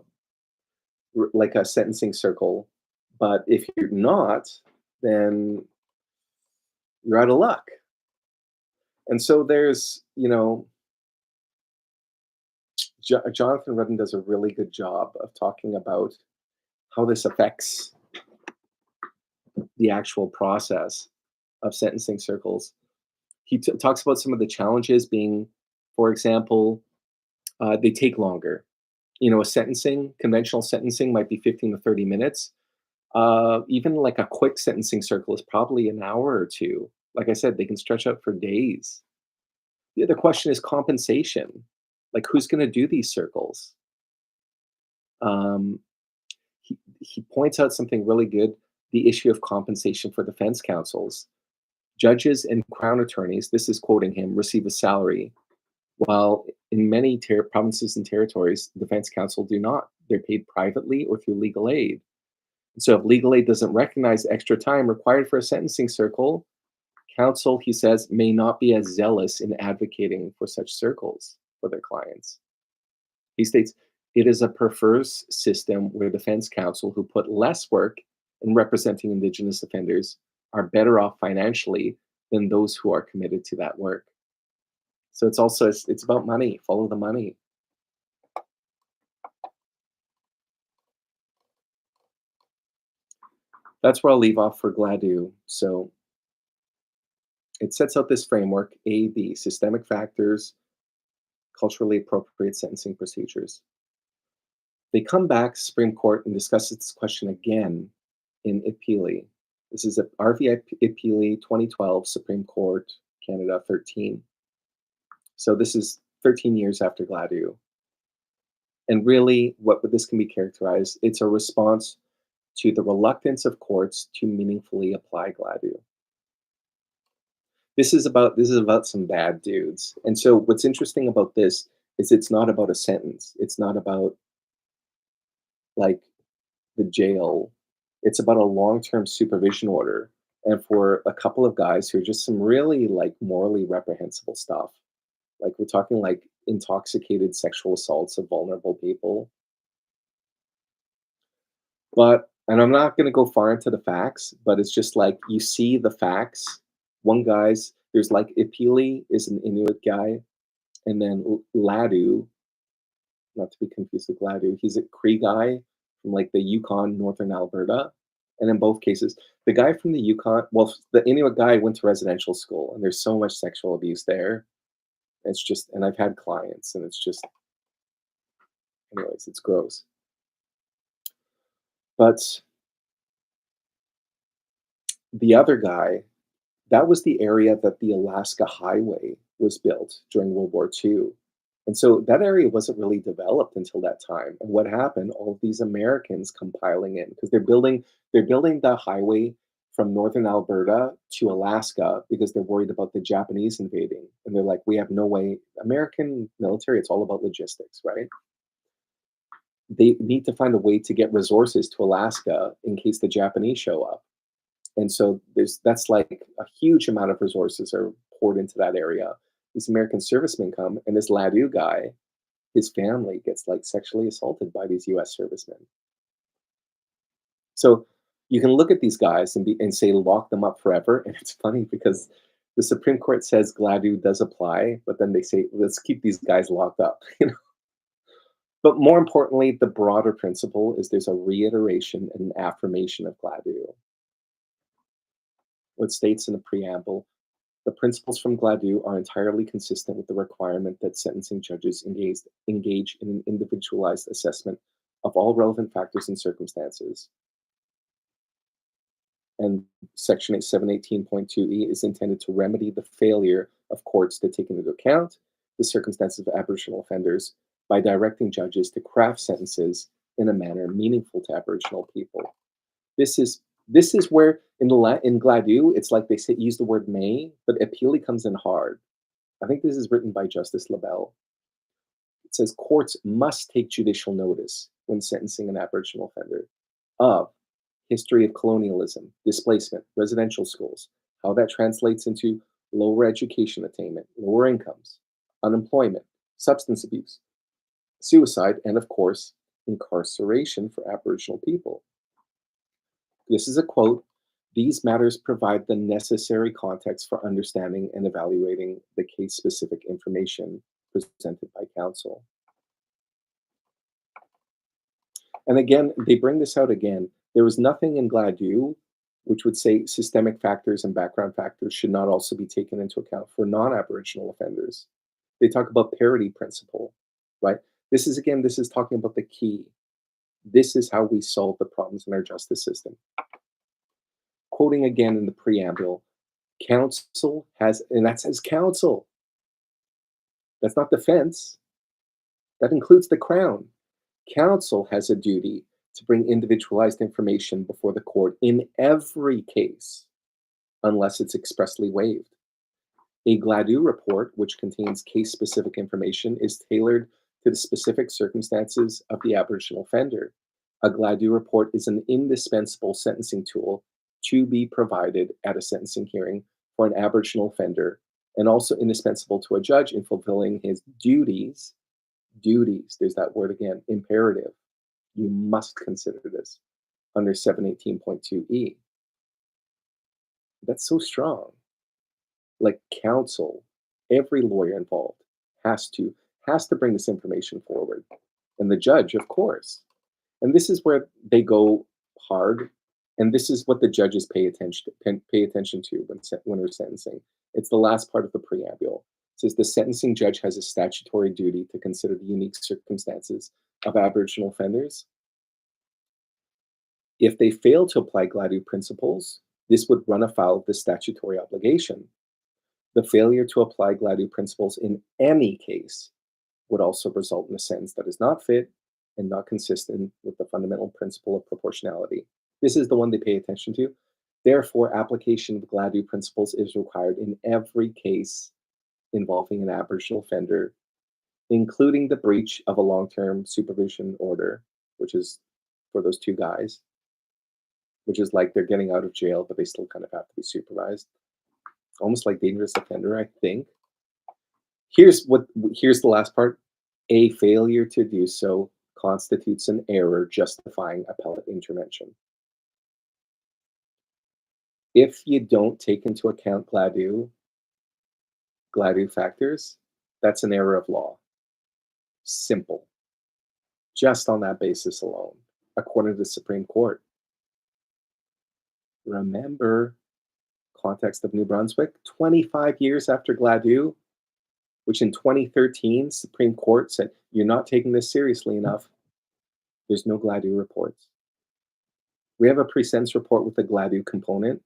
[SPEAKER 1] like a sentencing circle. But if you're not, then you're out of luck. And so there's, Jonathan Rudden does a really good job of talking about how this affects the actual process of sentencing circles. He talks about some of the challenges being, for example, they take longer. A conventional sentencing might be 15 to 30 minutes. Even like a quick sentencing circle is probably an hour or two. Like I said, they can stretch out for days. The other question is compensation. Like, who's going to do these circles? Um, he points out something really good: the issue of compensation for defense counsels. Judges and crown attorneys, this is quoting him, receive a salary, while in many provinces and territories, defense counsel do not. They're paid privately or through legal aid. So if legal aid doesn't recognize extra time required for a sentencing circle, counsel, he says, may not be as zealous in advocating for such circles for their clients. He states, it is a perverse system where defense counsel who put less work in representing Indigenous offenders are better off financially than those who are committed to that work. So it's about money. Follow the money. That's where I'll leave off for Gladue. So it sets out this framework: A, B, systemic factors, culturally appropriate sentencing procedures. They come back to Supreme Court and discuss this question again in Ipili. This is a RV Ipili 2012, Supreme Court, Canada 13. So this is 13 years after Gladue. And really, what this can be characterized, it's a response to the reluctance of courts to meaningfully apply Gladue. This is about some bad dudes. And so what's interesting about this is it's not about a sentence. It's not about like the jail. It's about a long-term supervision order. And for a couple of guys who are just some really like morally reprehensible stuff. Like we're talking like intoxicated sexual assaults of vulnerable people. And I'm not going to go far into the facts, but it's just like you see the facts. There's like Ipili is an Inuit guy, and then Ladu, not to be confused with Gladue, he's a Cree guy from like the Yukon, northern Alberta. And in both cases, the guy from the Yukon, well, the Inuit guy went to residential school, and there's so much sexual abuse there. It's just, and I've had clients, and it's just, anyways, it's gross. But the other guy, that was the area that the Alaska Highway was built during World War II. And so that area wasn't really developed until that time. And what happened? All of these Americans come piling in because they're building the highway from northern Alberta to Alaska because they're worried about the Japanese invading. And they're like, we have no way. American military, it's all about logistics, right? They need to find a way to get resources to Alaska in case the Japanese show up. And so that's like a huge amount of resources are poured into that area. These American servicemen come, and this Ladue guy, his family gets like sexually assaulted by these U.S. servicemen. So you can look at these guys and say lock them up forever, and it's funny because the Supreme Court says Gladue does apply, but then they say let's keep these guys locked up. But more importantly, the broader principle is there's a reiteration and an affirmation of Gladue. What states in the preamble, the principles from Gladue are entirely consistent with the requirement that sentencing judges engage in an individualized assessment of all relevant factors and circumstances. And Section 718.2e is intended to remedy the failure of courts to take into account the circumstances of Aboriginal offenders by directing judges to craft sentences in a manner meaningful to Aboriginal people. This is where in Gladue, it's like they use the word may, but appeal comes in hard. I think this is written by Justice LaBelle. It says courts must take judicial notice when sentencing an Aboriginal offender of history of colonialism, displacement, residential schools, how that translates into lower education attainment, lower incomes, unemployment, substance abuse, suicide, and of course, incarceration for Aboriginal people. This is a quote. These matters provide the necessary context for understanding and evaluating the case-specific information presented by counsel. And again, they bring this out again. There was nothing in Gladue which would say systemic factors and background factors should not also be taken into account for non-Aboriginal offenders. They talk about parity principle, right? This is talking about the key. This is how we solve the problems in our justice system. Quoting again in the preamble, counsel has, and that says counsel. That's not defense. That includes the Crown. Counsel has a duty to bring individualized information before the court in every case, unless it's expressly waived. A Gladue report, which contains case-specific information, is tailored to the specific circumstances of the Aboriginal offender. A Gladue report is an indispensable sentencing tool to be provided at a sentencing hearing for an Aboriginal offender, and also indispensable to a judge in fulfilling his duties. Duties, there's that word again, imperative. You must consider this under 718.2e. That's so strong. Like counsel, every lawyer involved has to bring this information forward, and the judge, of course. And this is where they go hard, and this is what the judges pay attention to when they're sentencing. It's the last part of the preamble. It says the sentencing judge has a statutory duty to consider the unique circumstances of Aboriginal offenders. If they fail to apply Gladue principles, this would run afoul of the statutory obligation. The failure to apply Gladue principles in any case would also result in a sentence that is not fit and not consistent with the fundamental principle of proportionality. This is the one they pay attention to. Therefore, application of Gladue principles is required in every case involving an Aboriginal offender, including the breach of a long-term supervision order, which is for those two guys, which is like they're getting out of jail, but they still kind of have to be supervised. Almost like dangerous offender, I think. Here's the last part. A failure to do so constitutes an error justifying appellate intervention. If you don't take into account Gladue factors, that's an error of law. Simple. Just on that basis alone, according to the Supreme Court. Remember, context of New Brunswick, 25 years after Gladue, which in 2013, Supreme Court said, you're not taking this seriously enough. There's no Gladue reports. We have a pre-sentence report with a Gladue component.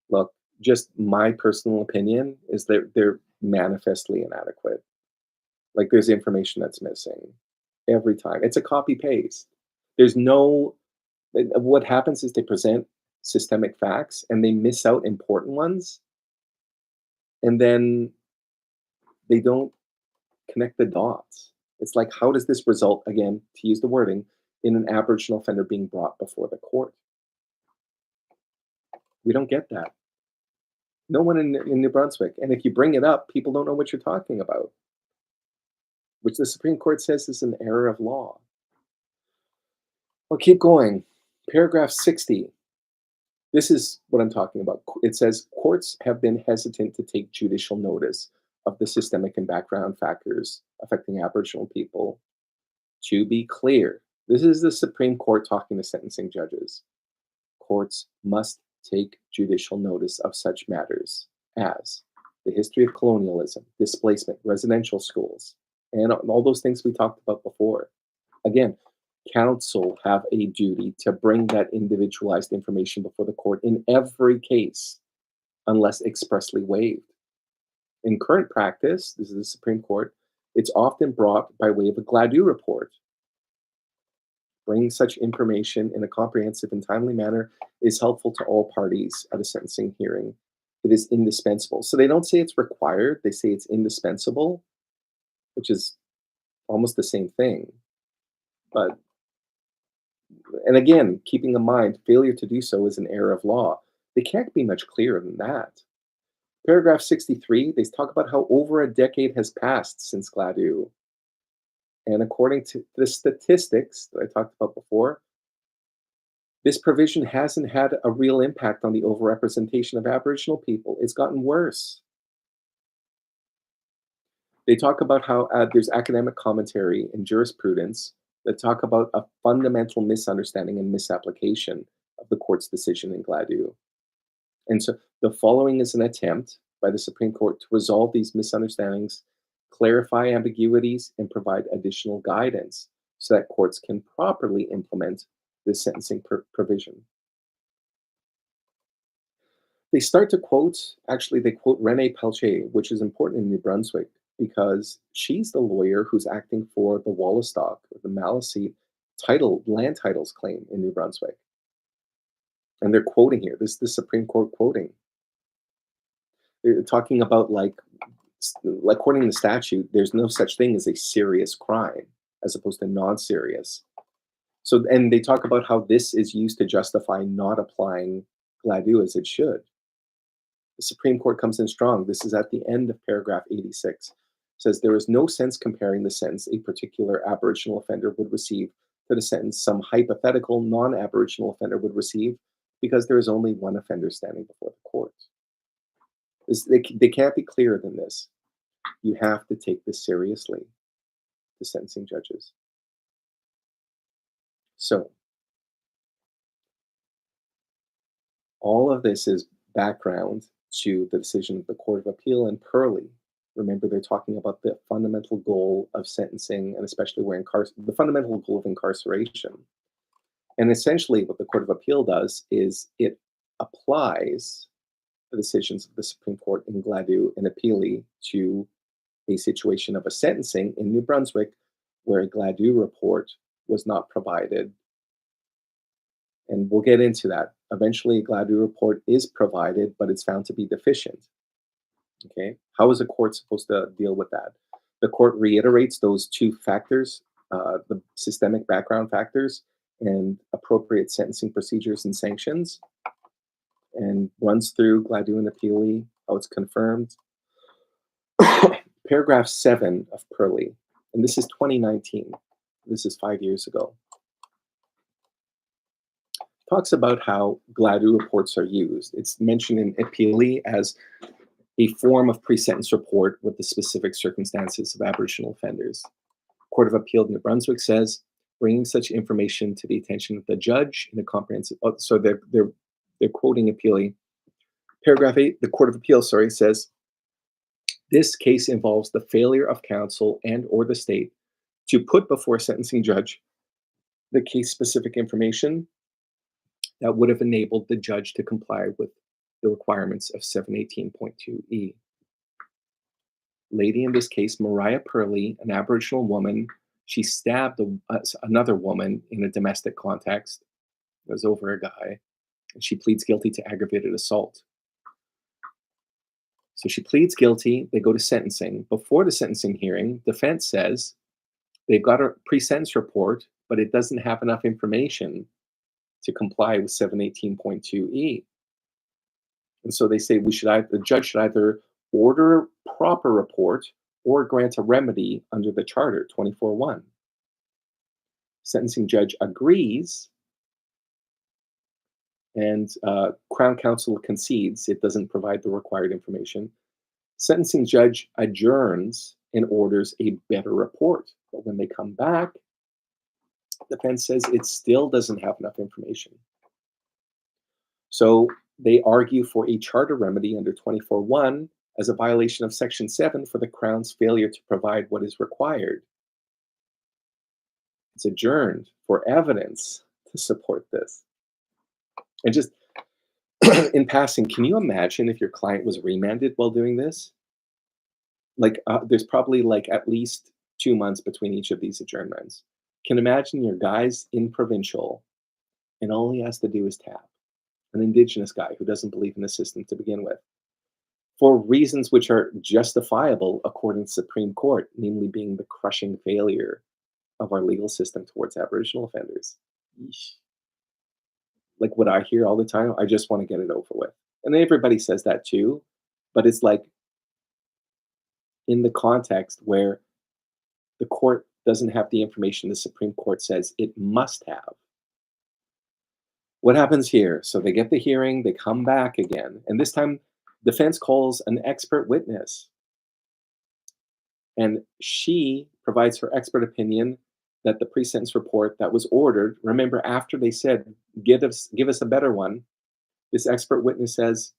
[SPEAKER 1] Look, just my personal opinion is that they're manifestly inadequate. Like there's information that's missing every time. It's a copy paste. There's no, what happens is they present systemic facts and they miss out important ones. And then they don't connect the dots. It's like, how does this result, again, to use the wording, in an Aboriginal offender being brought before the court? We don't get that. No one in New Brunswick. And if you bring it up, people don't know what you're talking about, which the Supreme Court says is an error of law. I'll keep going. Paragraph 60. This is what I'm talking about. It says, courts have been hesitant to take judicial notice of the systemic and background factors affecting Aboriginal people. To be clear, this is the Supreme Court talking to sentencing judges. Courts must take judicial notice of such matters as the history of colonialism, displacement, residential schools, and all those things we talked about before. Again, counsel have a duty to bring that individualized information before the court in every case, unless expressly waived. In current practice, this is the Supreme Court, it's often brought by way of a Gladue report. Bringing such information in a comprehensive and timely manner is helpful to all parties at a sentencing hearing. It is indispensable. So they don't say it's required, they say it's indispensable, which is almost the same thing. But, and again, keeping in mind, failure to do so is an error of law. They can't be much clearer than that. Paragraph 63, they talk about how over a decade has passed since Gladue. And according to the statistics that I talked about before, this provision hasn't had a real impact on the overrepresentation of Aboriginal people. It's gotten worse. They talk about how there's academic commentary and jurisprudence that talk about a fundamental misunderstanding and misapplication of the court's decision in Gladue. And so the following is an attempt by the Supreme Court to resolve these misunderstandings, clarify ambiguities, and provide additional guidance so that courts can properly implement this sentencing provision. They start to quote, actually they quote Renee Pelche, which is important in New Brunswick because she's the lawyer who's acting for the Wallastock, or the Maliseet land titles claim in New Brunswick. And they're quoting here, this is the Supreme Court quoting. They're talking about like according to the statute, there's no such thing as a serious crime as opposed to non-serious. So, and they talk about how this is used to justify not applying Gladue as it should. The Supreme Court comes in strong. This is at the end of paragraph 86. It says, there is no sense comparing the sentence a particular Aboriginal offender would receive to the sentence some hypothetical non-Aboriginal offender would receive because there is only one offender standing before the court. They can't be clearer than this. You have to take this seriously, the sentencing judges. So, all of this is background to the decision of the Court of Appeal and Purley. Remember, they're talking about the fundamental goal of sentencing, and especially where the fundamental goal of incarceration. And essentially, what the Court of Appeal does is it applies the decisions of the Supreme Court in Gladue and Appealy to a situation of a sentencing in New Brunswick where a Gladue report was not provided. And we'll get into that. Eventually, a Gladue report is provided, but it's found to be deficient. Okay, how is a court supposed to deal with that? The court reiterates those two factors, the systemic background factors and appropriate sentencing procedures and sanctions, and runs through Gladue and Appealy, how it's confirmed. Paragraph 7 of Purley, and this is 2019. This is 5 years ago. Talks about how Gladue reports are used. It's mentioned in Appealee as a form of pre-sentence report with the specific circumstances of Aboriginal offenders. Court of Appeal of New Brunswick says, bringing such information to the attention of the judge in a comprehensive. Oh, so they're quoting Appealee. Paragraph 8, the Court of Appeal, says, this case involves the failure of counsel and or the state to put before a sentencing judge the case-specific information that would have enabled the judge to comply with the requirements of 718.2e. Lady in this case, Mariah Purley, an Aboriginal woman, she stabbed another woman in a domestic context. It was over a guy, and she pleads guilty to aggravated assault. So she pleads guilty. They go to sentencing. Before the sentencing hearing, defense says they've got a pre-sentence report, but it doesn't have enough information to comply with 718.2e. And so they say the judge should either order a proper report or grant a remedy under the Charter 24.1. Sentencing judge agrees, and Crown Counsel concedes it doesn't provide the required information. Sentencing judge adjourns and orders a better report. But when they come back, defense says it still doesn't have enough information. So they argue for a charter remedy under 24.1 as a violation of Section 7 for the Crown's failure to provide what is required. It's adjourned for evidence to support this. And just in passing, can you imagine if your client was remanded while doing this? Like, there's probably like at least 2 months between each of these adjournments. Can imagine your guy's in provincial, and all he has to do is tap an Indigenous guy who doesn't believe in the system to begin with, for reasons which are justifiable according to the Supreme Court, namely being the crushing failure of our legal system towards Aboriginal offenders. Yeesh. Like what I hear all the time, I just want to get it over with. And everybody says that too, but it's like in the context where the court doesn't have the information the Supreme Court says it must have. What happens here? So they get the hearing, they come back again, and this time defense calls an expert witness. And she provides her expert opinion that the pre-sentence report that was ordered, remember after they said, give us a better one, this expert witness says,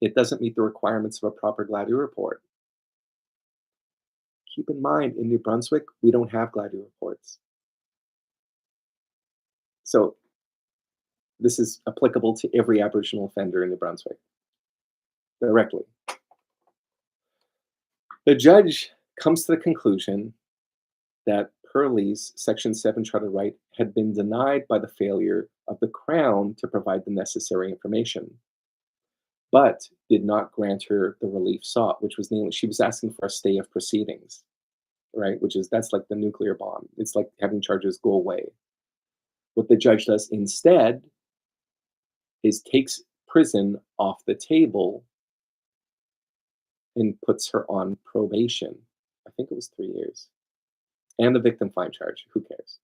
[SPEAKER 1] it doesn't meet the requirements of a proper Gladue report. Keep in mind, in New Brunswick, we don't have Gladue reports. So this is applicable to every Aboriginal offender in New Brunswick, directly. The judge comes to the conclusion that Purley's Section 7 charter right had been denied by the failure of the Crown to provide the necessary information, but did not grant her the relief sought, which was namely, she was asking for a stay of proceedings, right? That's like the nuclear bomb. It's like having charges go away. What the judge does instead is takes prison off the table and puts her on probation. I think it was 3 years. And the victim fine charge, who cares?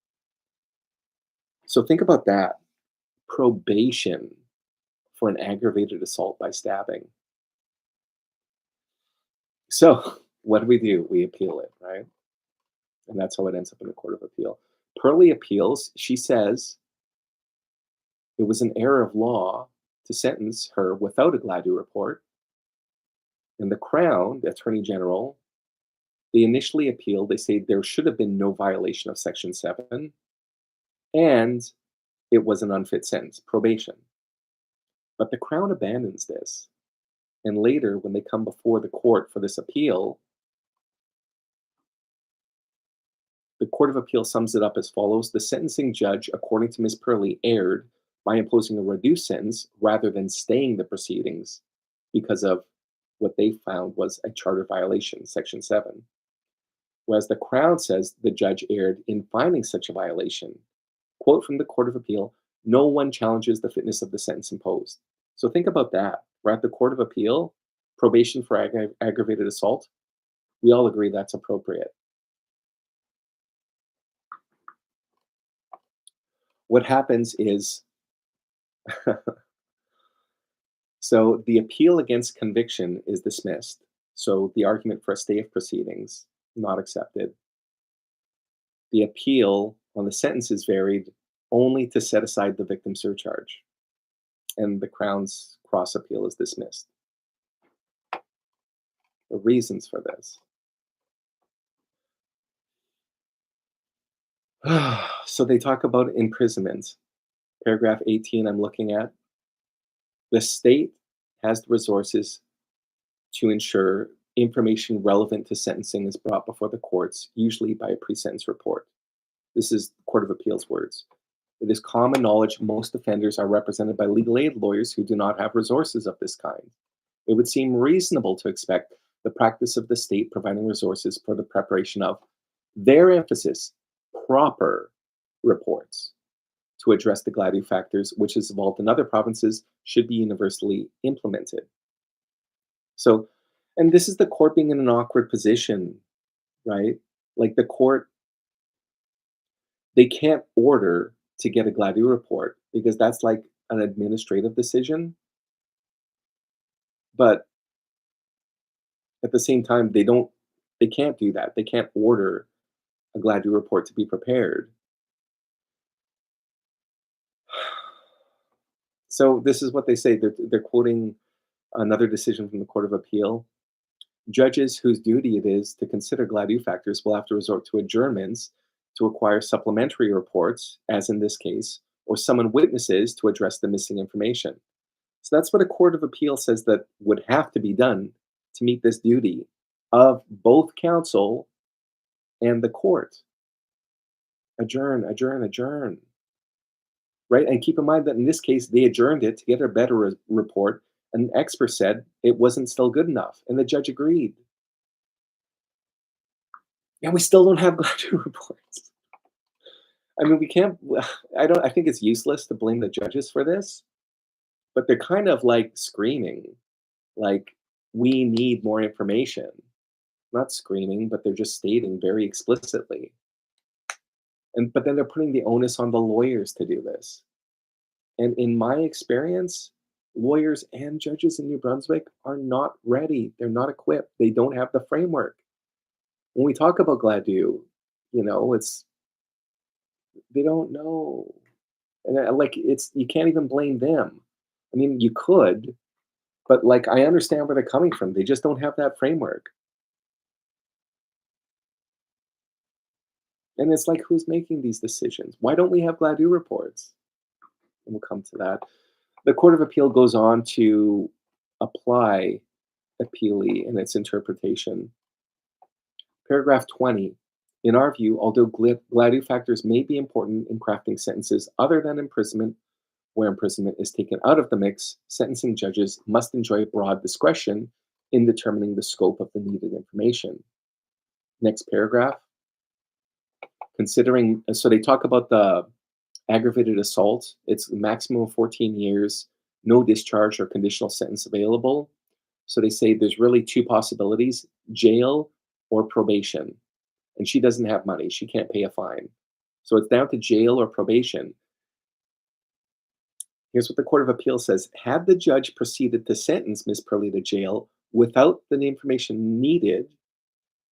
[SPEAKER 1] So think about that. Probation for an aggravated assault by stabbing. So what do? We appeal it, right? And that's how it ends up in the Court of Appeal. Purley appeals. She says it was an error of law to sentence her without a Gladue report. And the Crown, the Attorney General, they initially appealed. They say there should have been no violation of Section 7, and it was an unfit sentence, probation. But the Crown abandons this. And later, when they come before the court for this appeal, the Court of Appeal sums it up as follows. The sentencing judge, according to Ms. Purley, erred by imposing a reduced sentence rather than staying the proceedings because of what they found was a charter violation, Section 7. Whereas the Crown says the judge erred in finding such a violation. Quote from the Court of Appeal, no one challenges the fitness of the sentence imposed. So think about that. We're at the Court of Appeal, probation for aggravated assault. We all agree that's appropriate. what happens is, so the appeal against conviction is dismissed. So the argument for a stay of proceedings, not accepted. The appeal on the sentence is varied only to set aside the victim surcharge, and the Crown's cross appeal is dismissed. The reasons for this. So they talk about imprisonment. Paragraph 18, I'm looking at. The state has the resources to ensure information relevant to sentencing is brought before the courts, usually by a pre-sentence report. This is Court of Appeals words. It is common knowledge most offenders are represented by legal aid lawyers who do not have resources of this kind. It would seem reasonable to expect the practice of the state providing resources for the preparation of their emphasis, proper reports to address the Gladue factors, which is evolved in other provinces, should be universally implemented. So, and this is the court being in an awkward position, right? Like the court, they can't order to get a Gladue report because that's like an administrative decision. But at the same time, they can't do that. They can't order a Gladue report to be prepared. So this is what they say. They're quoting another decision from the Court of Appeal. Judges whose duty it is to consider Gladue factors will have to resort to adjournments to acquire supplementary reports, as in this case, or summon witnesses to address the missing information. So that's what a Court of Appeal says that would have to be done to meet this duty of both counsel and the court. Adjourn, adjourn, adjourn. Right? And keep in mind that in this case, they adjourned it to get a better report. An expert said it wasn't still good enough, and the judge agreed. Yeah, we still don't have Gladue reports. I mean, we can't. I think it's useless to blame the judges for this, but they're kind of like screaming, like we need more information. Not screaming, but they're just stating very explicitly. But then they're putting the onus on the lawyers to do this. And in my experience, lawyers and judges in New Brunswick are not ready. They're not equipped. They don't have the framework. When we talk about Gladue, it's they don't know. And you can't even blame them. I mean, you could, but like I understand where they're coming from. They just don't have that framework. And it's like, who's making these decisions? Why don't we have Gladue reports? And we'll come to that. The Court of Appeal goes on to apply appealee in its interpretation. Paragraph 20. In our view, although Gladue factors may be important in crafting sentences other than imprisonment, where imprisonment is taken out of the mix, sentencing judges must enjoy broad discretion in determining the scope of the needed information. Next paragraph. So they talk about the aggravated assault. It's maximum of 14 years, no discharge or conditional sentence available. So they say there's really two possibilities, jail or probation. And she doesn't have money. She can't pay a fine. So it's down to jail or probation. Here's what the Court of Appeal says. Had the judge proceeded to sentence Ms. Purley to jail without the information needed,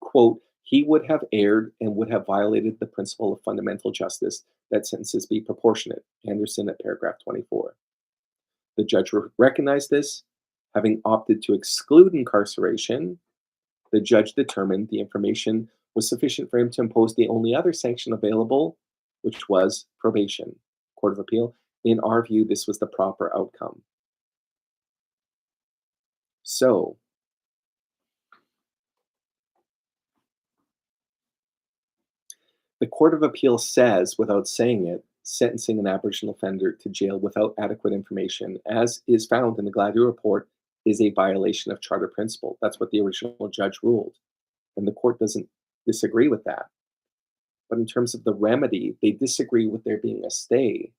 [SPEAKER 1] quote, he would have erred and would have violated the principle of fundamental justice that sentences be proportionate. Anderson at paragraph 24. The judge recognized this. Having opted to exclude incarceration, the judge determined the information was sufficient for him to impose the only other sanction available, which was probation. Court of Appeal. In our view, this was the proper outcome. So, the Court of Appeal says, without saying it, sentencing an Aboriginal offender to jail without adequate information, as is found in the Gladue report, is a violation of charter principle. That's what the original judge ruled. And the court doesn't disagree with that. But in terms of the remedy, they disagree with there being a stay.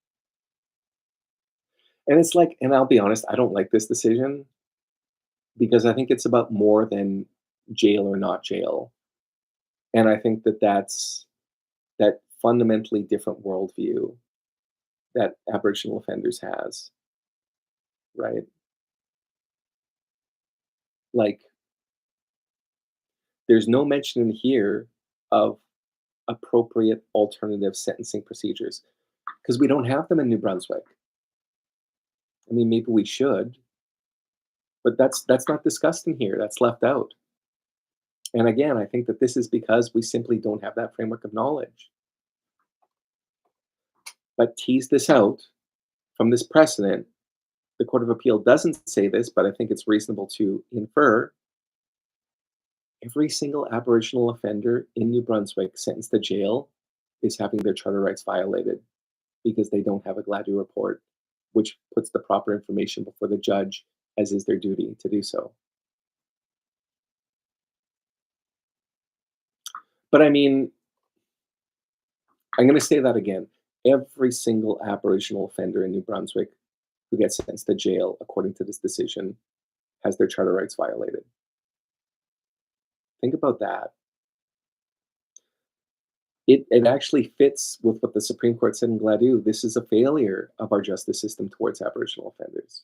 [SPEAKER 1] And it's like, and I'll be honest, I don't like this decision because I think it's about more than jail or not jail. And I think that's that fundamentally different worldview that Aboriginal offenders has, right? Like, there's no mention in here of appropriate alternative sentencing procedures because we don't have them in New Brunswick. I mean, maybe we should, but that's not discussed in here. That's left out. And again, I think that this is because we simply don't have that framework of knowledge. But tease this out from this precedent. The Court of Appeal doesn't say this, but I think it's reasonable to infer every single Aboriginal offender in New Brunswick sentenced to jail is having their charter rights violated because they don't have a Gladue report, which puts the proper information before the judge, as is their duty to do so. But I mean, I'm going to say that again. Every single Aboriginal offender in New Brunswick who gets sentenced to jail, according to this decision, has their charter rights violated. Think about that. It actually fits with what the Supreme Court said in Gladue. This is a failure of our justice system towards Aboriginal offenders.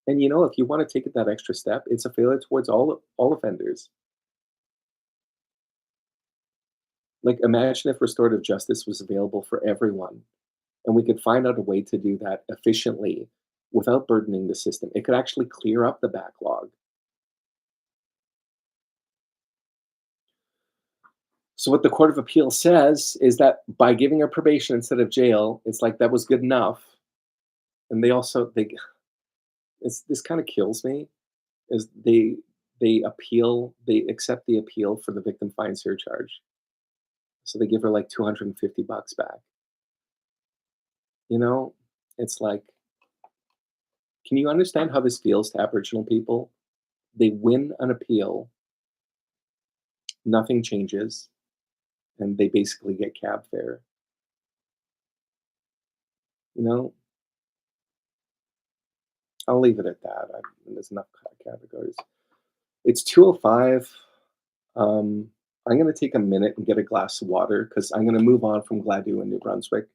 [SPEAKER 1] And you know, if you want to take it that extra step, it's a failure towards all offenders. Like, imagine if restorative justice was available for everyone, and we could find out a way to do that efficiently without burdening the system. It could actually clear up the backlog. So what the Court of Appeal says is that by giving her probation instead of jail, it's like that was good enough. And they this kind of kills me, is they accept the appeal for the victim fine surcharge. So they give her like $250 back. You know, it's like, can you understand how this feels to Aboriginal people? They win an appeal, nothing changes, and they basically get cab fare. You know, I'll leave it at that. There's enough categories. It's 2:05. I'm going to take a minute and get a glass of water because I'm going to move on from Gladue and New Brunswick,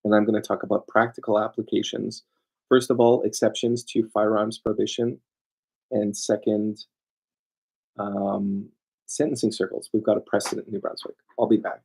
[SPEAKER 1] and I'm going to talk about practical applications. First of all, exceptions to firearms prohibition, and second, sentencing circles. We've got a precedent in New Brunswick. I'll be back.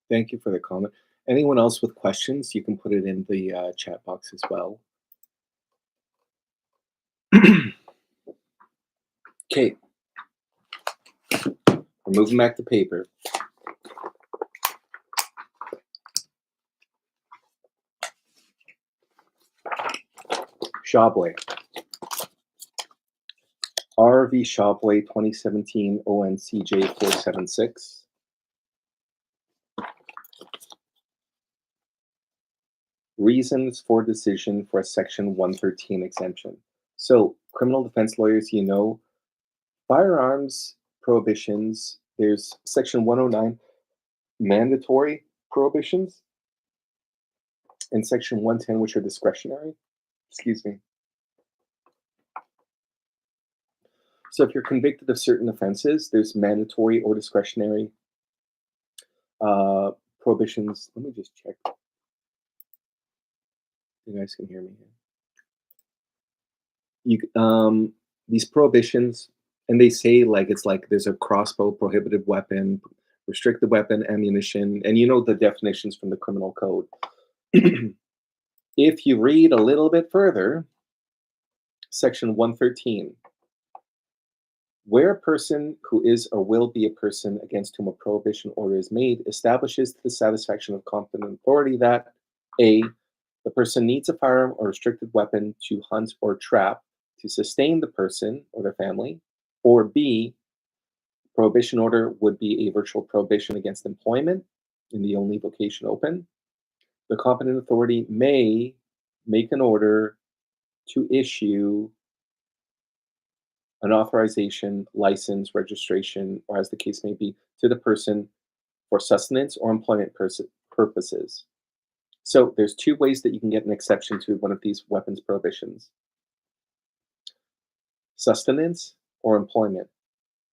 [SPEAKER 1] Thank you for the comment. Anyone else with questions, you can put it in the chat box as well. Okay, we're moving back to paper. Shawboy. RV Shopway 2017 ONCJ 476. Reasons for decision for a Section 113 exemption. So, criminal defense lawyers, you know, firearms prohibitions, there's Section 109 mandatory prohibitions and Section 110, which are discretionary. Excuse me. So if you're convicted of certain offenses, there's mandatory or discretionary prohibitions. Let me just check. You guys can hear me here. These prohibitions, and they say like it's like there's a crossbow, prohibited weapon, restricted weapon, ammunition, and you know the definitions from the criminal code. If you read a little bit further, Section 113, where a person who is or will be a person against whom a prohibition order is made establishes to the satisfaction of competent authority that A, the person needs a firearm or restricted weapon to hunt or trap to sustain the person or their family, or B, prohibition order would be a virtual prohibition against employment in the only vocation open. The competent authority may make an order to issue an authorization, license, registration, or as the case may be, to the person for sustenance or employment purposes. So there's two ways that you can get an exception to one of these weapons prohibitions: sustenance or employment.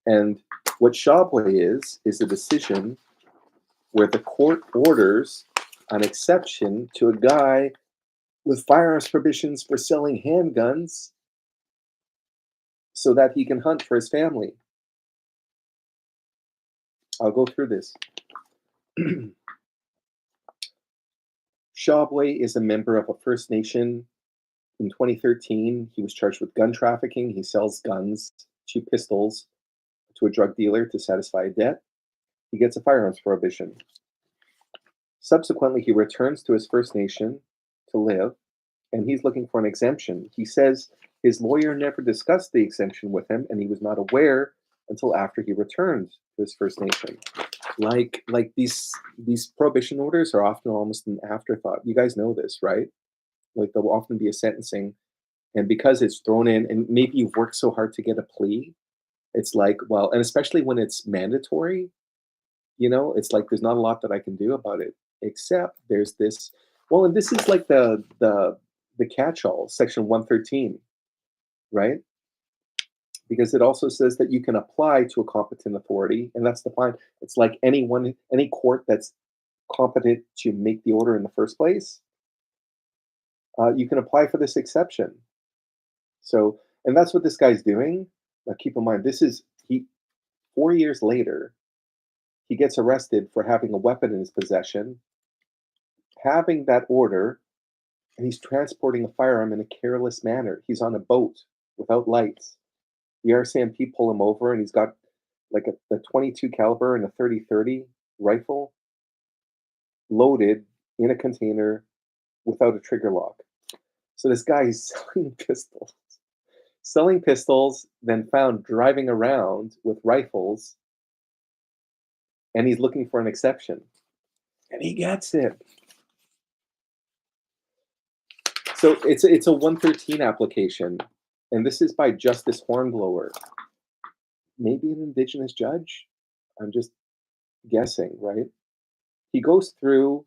[SPEAKER 1] And what Shopway is a decision where the court orders an exception to a guy with firearms prohibitions for selling handguns so that he can hunt for his family. I'll go through this. Shopway is a member of a First Nation. In 2013, he was charged with gun trafficking. He sells guns, cheap pistols, to a drug dealer to satisfy a debt. He gets a firearms prohibition. Subsequently, he returns to his First Nation to live, and he's looking for an exemption. He says his lawyer never discussed the exemption with him, and he was not aware until after he returned to his First Nation. Like these prohibition orders are often almost an afterthought. You guys know this, right? Like there'll often be a sentencing, and because it's thrown in, and maybe you've worked so hard to get a plea, it's like, well, and especially when it's mandatory, you know, it's like there's not a lot that I can do about it, except there's this. Well, and this is like the catch-all, Section 113, right? Because it also says that you can apply to a competent authority, and that's defined. It's like any court that's competent to make the order in the first place. You can apply for this exception. So, and that's what this guy's doing. Now, keep in mind, this is he. 4 years later, he gets arrested for having a weapon in his possession, having that order, and he's transporting a firearm in a careless manner. He's on a boat without lights. The RCMP pull him over, and he's got like a 22 caliber and a 30-30 rifle loaded in a container without a trigger lock. So this guy is selling pistols, then found driving around with rifles, and he's looking for an exception, and he gets it. So it's a 113 application, and this is by Justice Hornblower. Maybe an Indigenous judge? I'm just guessing, right? He goes through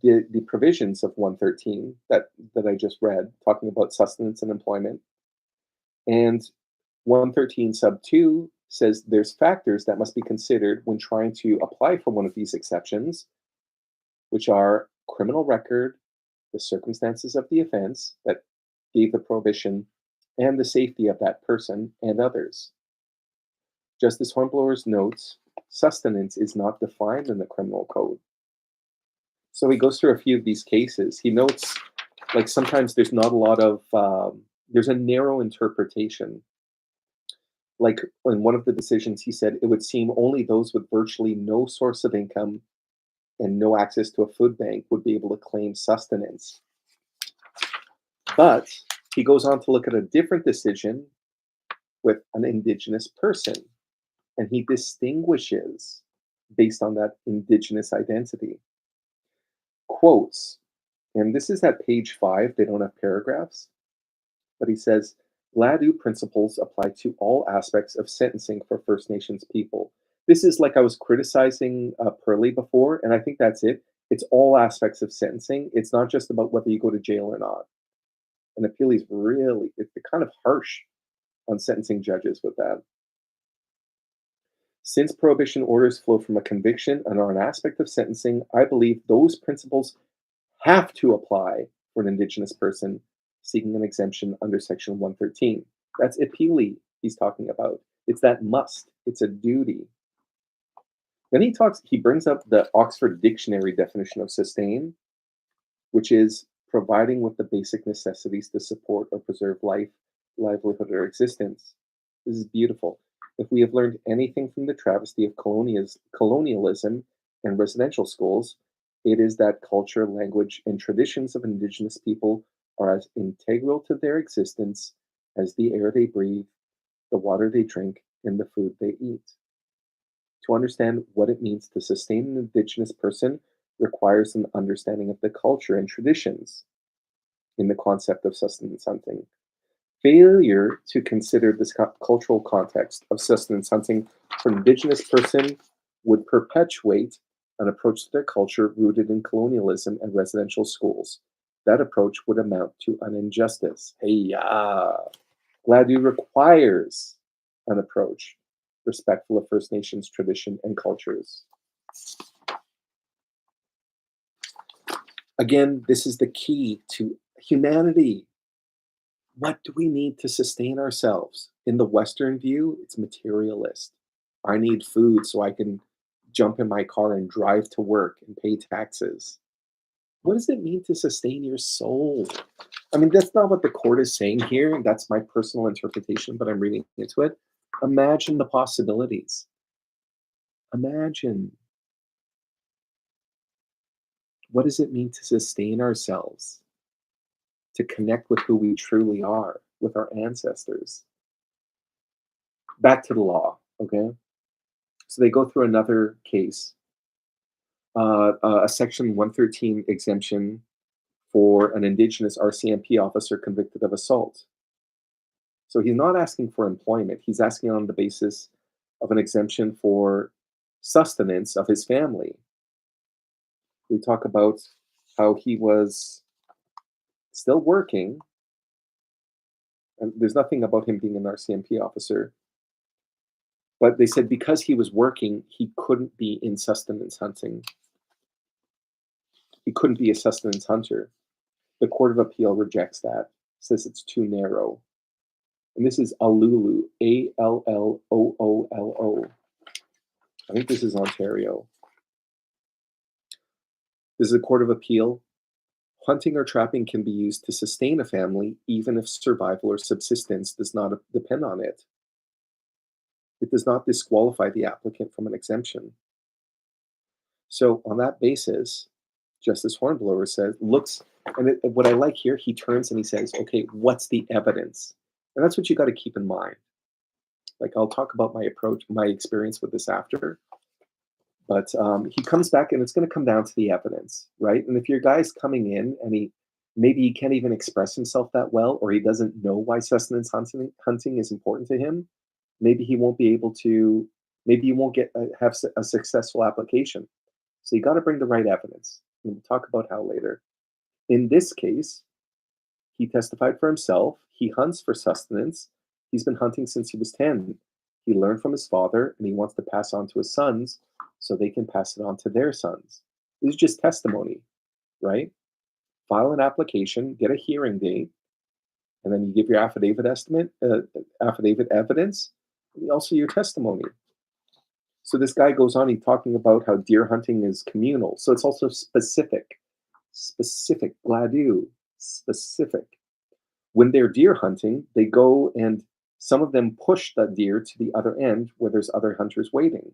[SPEAKER 1] the provisions of 113 that I just read, talking about sustenance and employment. And 113 sub 2 says there's factors that must be considered when trying to apply for one of these exceptions, which are criminal record, the circumstances of the offense that gave the prohibition, and the safety of that person and others. Justice Hornblower's notes, sustenance is not defined in the criminal code. So he goes through a few of these cases. He notes, like, sometimes there's not a lot of, there's a narrow interpretation. Like in one of the decisions, he said it would seem only those with virtually no source of income and no access to a food bank would be able to claim sustenance. But He goes on to look at a different decision with an Indigenous person, and he distinguishes based on that Indigenous identity. Quotes, and this is at page 5, they don't have paragraphs, but he says, Gladue principles apply to all aspects of sentencing for First Nations people. This is like I was criticizing Pearlie before, and I think that's it. It's all aspects of sentencing. It's not just about whether you go to jail or not. And Appealy's really, it's kind of harsh on sentencing judges with that. Since prohibition orders flow from a conviction and are an aspect of sentencing, I believe those principles have to apply for an Indigenous person seeking an exemption under Section 113. That's Appealy he's talking about. It's that must, it's a duty. Then he brings up the Oxford Dictionary definition of sustain, which is providing with the basic necessities to support or preserve life, livelihood, or existence. This is beautiful. If we have learned anything from the travesty of colonialism and residential schools, it is that culture, language, and traditions of Indigenous people are as integral to their existence as the air they breathe, the water they drink, and the food they eat. To understand what it means to sustain an Indigenous person requires an understanding of the culture and traditions in the concept of sustenance hunting. Failure to consider this cultural context of sustenance hunting for an Indigenous person would perpetuate an approach to their culture rooted in colonialism and residential schools. That approach would amount to an injustice. Hey-ya! Gladue requires an approach respectful of First Nations tradition and cultures. Again, this is the key to humanity. What do we need to sustain ourselves? In the Western view, it's materialist. I need food so I can jump in my car and drive to work and pay taxes. What does it mean to sustain your soul? I mean, that's not what the court is saying here. That's my personal interpretation, but I'm reading into it. Imagine the possibilities. Imagine. What does it mean to sustain ourselves? To connect with who we truly are, with our ancestors. Back to the law, okay? So they go through another case, a Section 113 exemption for an Indigenous RCMP officer convicted of assault. So he's not asking for employment. He's asking on the basis of an exemption for sustenance of his family. We talk about how he was still working, and there's nothing about him being an RCMP officer, but they said because he was working, he couldn't be in sustenance hunting. He couldn't be a sustenance hunter. The Court of Appeal rejects that, says it's too narrow. And this is Allolo, Alloolo. I think this is Ontario. This is a Court of Appeal. Hunting or trapping can be used to sustain a family, even if survival or subsistence does not depend on it. It does not disqualify the applicant from an exemption. So on that basis, Justice Hornblower says, what I like here, he turns and he says, okay, what's the evidence? And that's what you got to keep in mind. Like, I'll talk about my approach, my experience with this after. But he comes back and it's going to come down to the evidence, right? And if your guy's coming in and maybe he can't even express himself that well, or he doesn't know why sustenance hunting is important to him, maybe he won't be able to, maybe you won't have a successful application. So you got to bring the right evidence. And we'll talk about how later. In this case, he testified for himself. He hunts for sustenance. He's been hunting since he was 10. He learned from his father, and he wants to pass on to his sons so they can pass it on to their sons. This is just testimony, right? File an application, get a hearing date, and then you give your affidavit evidence, and also your testimony. So this guy goes on, he's talking about how deer hunting is communal. So it's also specific, Gladue, specific. When they're deer hunting, they go and some of them push the deer to the other end where there's other hunters waiting.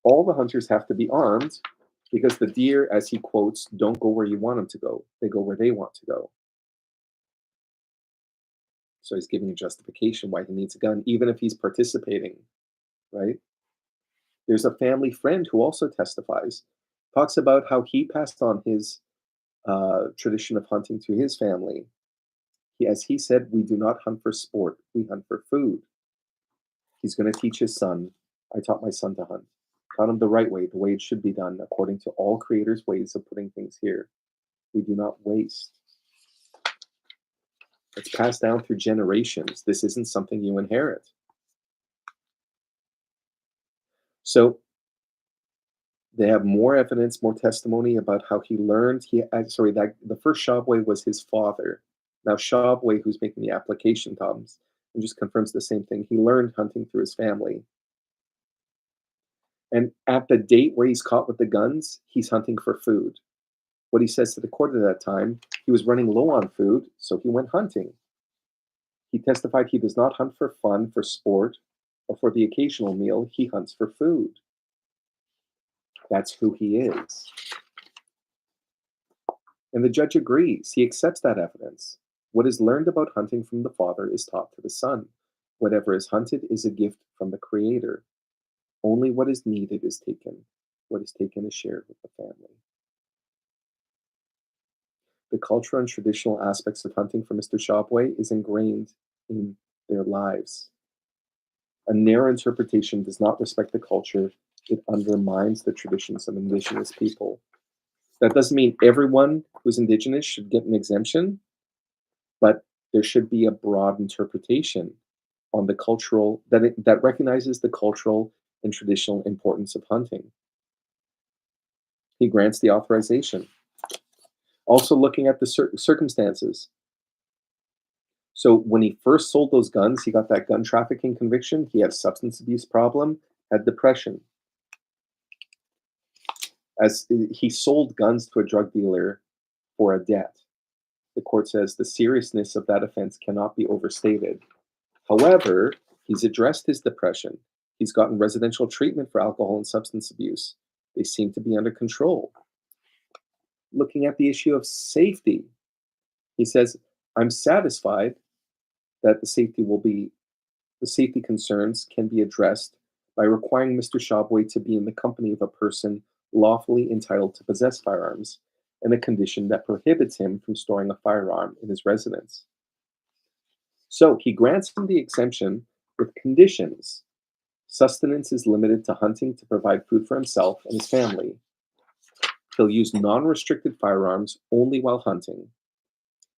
[SPEAKER 1] All the hunters have to be armed because the deer, as he quotes, don't go where you want them to go. They go where they want to go. So he's giving a justification why he needs a gun, even if he's participating, right? There's a family friend who also testifies, talks about how he passed on his tradition of hunting to his family. As he said, we do not hunt for sport, we hunt for food. He's going to teach his son. I taught my son to hunt. Taught him the way it should be done, according to all creators' ways of putting things here. We do not waste. It's passed down through generations. This isn't something you inherit. So they have more evidence, more testimony about how he learned. That the first Shabwe was his father. Now Shabwe, who's making the application, comes and just confirms the same thing. He learned hunting through his family. And at the date where he's caught with the guns, he's hunting for food. What he says to the court at that time, he was running low on food, so he went hunting. He testified he does not hunt for fun, for sport, or for the occasional meal. He hunts for food. That's who he is. And the judge agrees. He accepts that evidence. What is learned about hunting from the father is taught to the son. Whatever is hunted is a gift from the Creator. Only what is needed is taken. What is taken is shared with the family. The cultural and traditional aspects of hunting for Mr. Shabwe is ingrained in their lives. A narrow interpretation does not respect the culture. It undermines the traditions of Indigenous people. That doesn't mean everyone who's Indigenous should get an exemption, but there should be a broad interpretation on the cultural, that recognizes the cultural and traditional importance of hunting. He grants the authorization. Also looking at the circumstances. So when he first sold those guns, he got that gun trafficking conviction. He had a substance abuse problem, had depression. As he sold guns to a drug dealer for a debt. The court says the seriousness of that offense cannot be overstated. However, he's addressed his depression. He's gotten residential treatment for alcohol and substance abuse. They seem to be under control. Looking at the issue of safety, he says, I'm satisfied that the safety concerns can be addressed by requiring Mr. Shabwe to be in the company of a person lawfully entitled to possess firearms and a condition that prohibits him from storing a firearm in his residence. So he grants him the exemption with conditions. Sustenance is limited to hunting to provide food for himself and his family. He'll use non-restricted firearms only while hunting.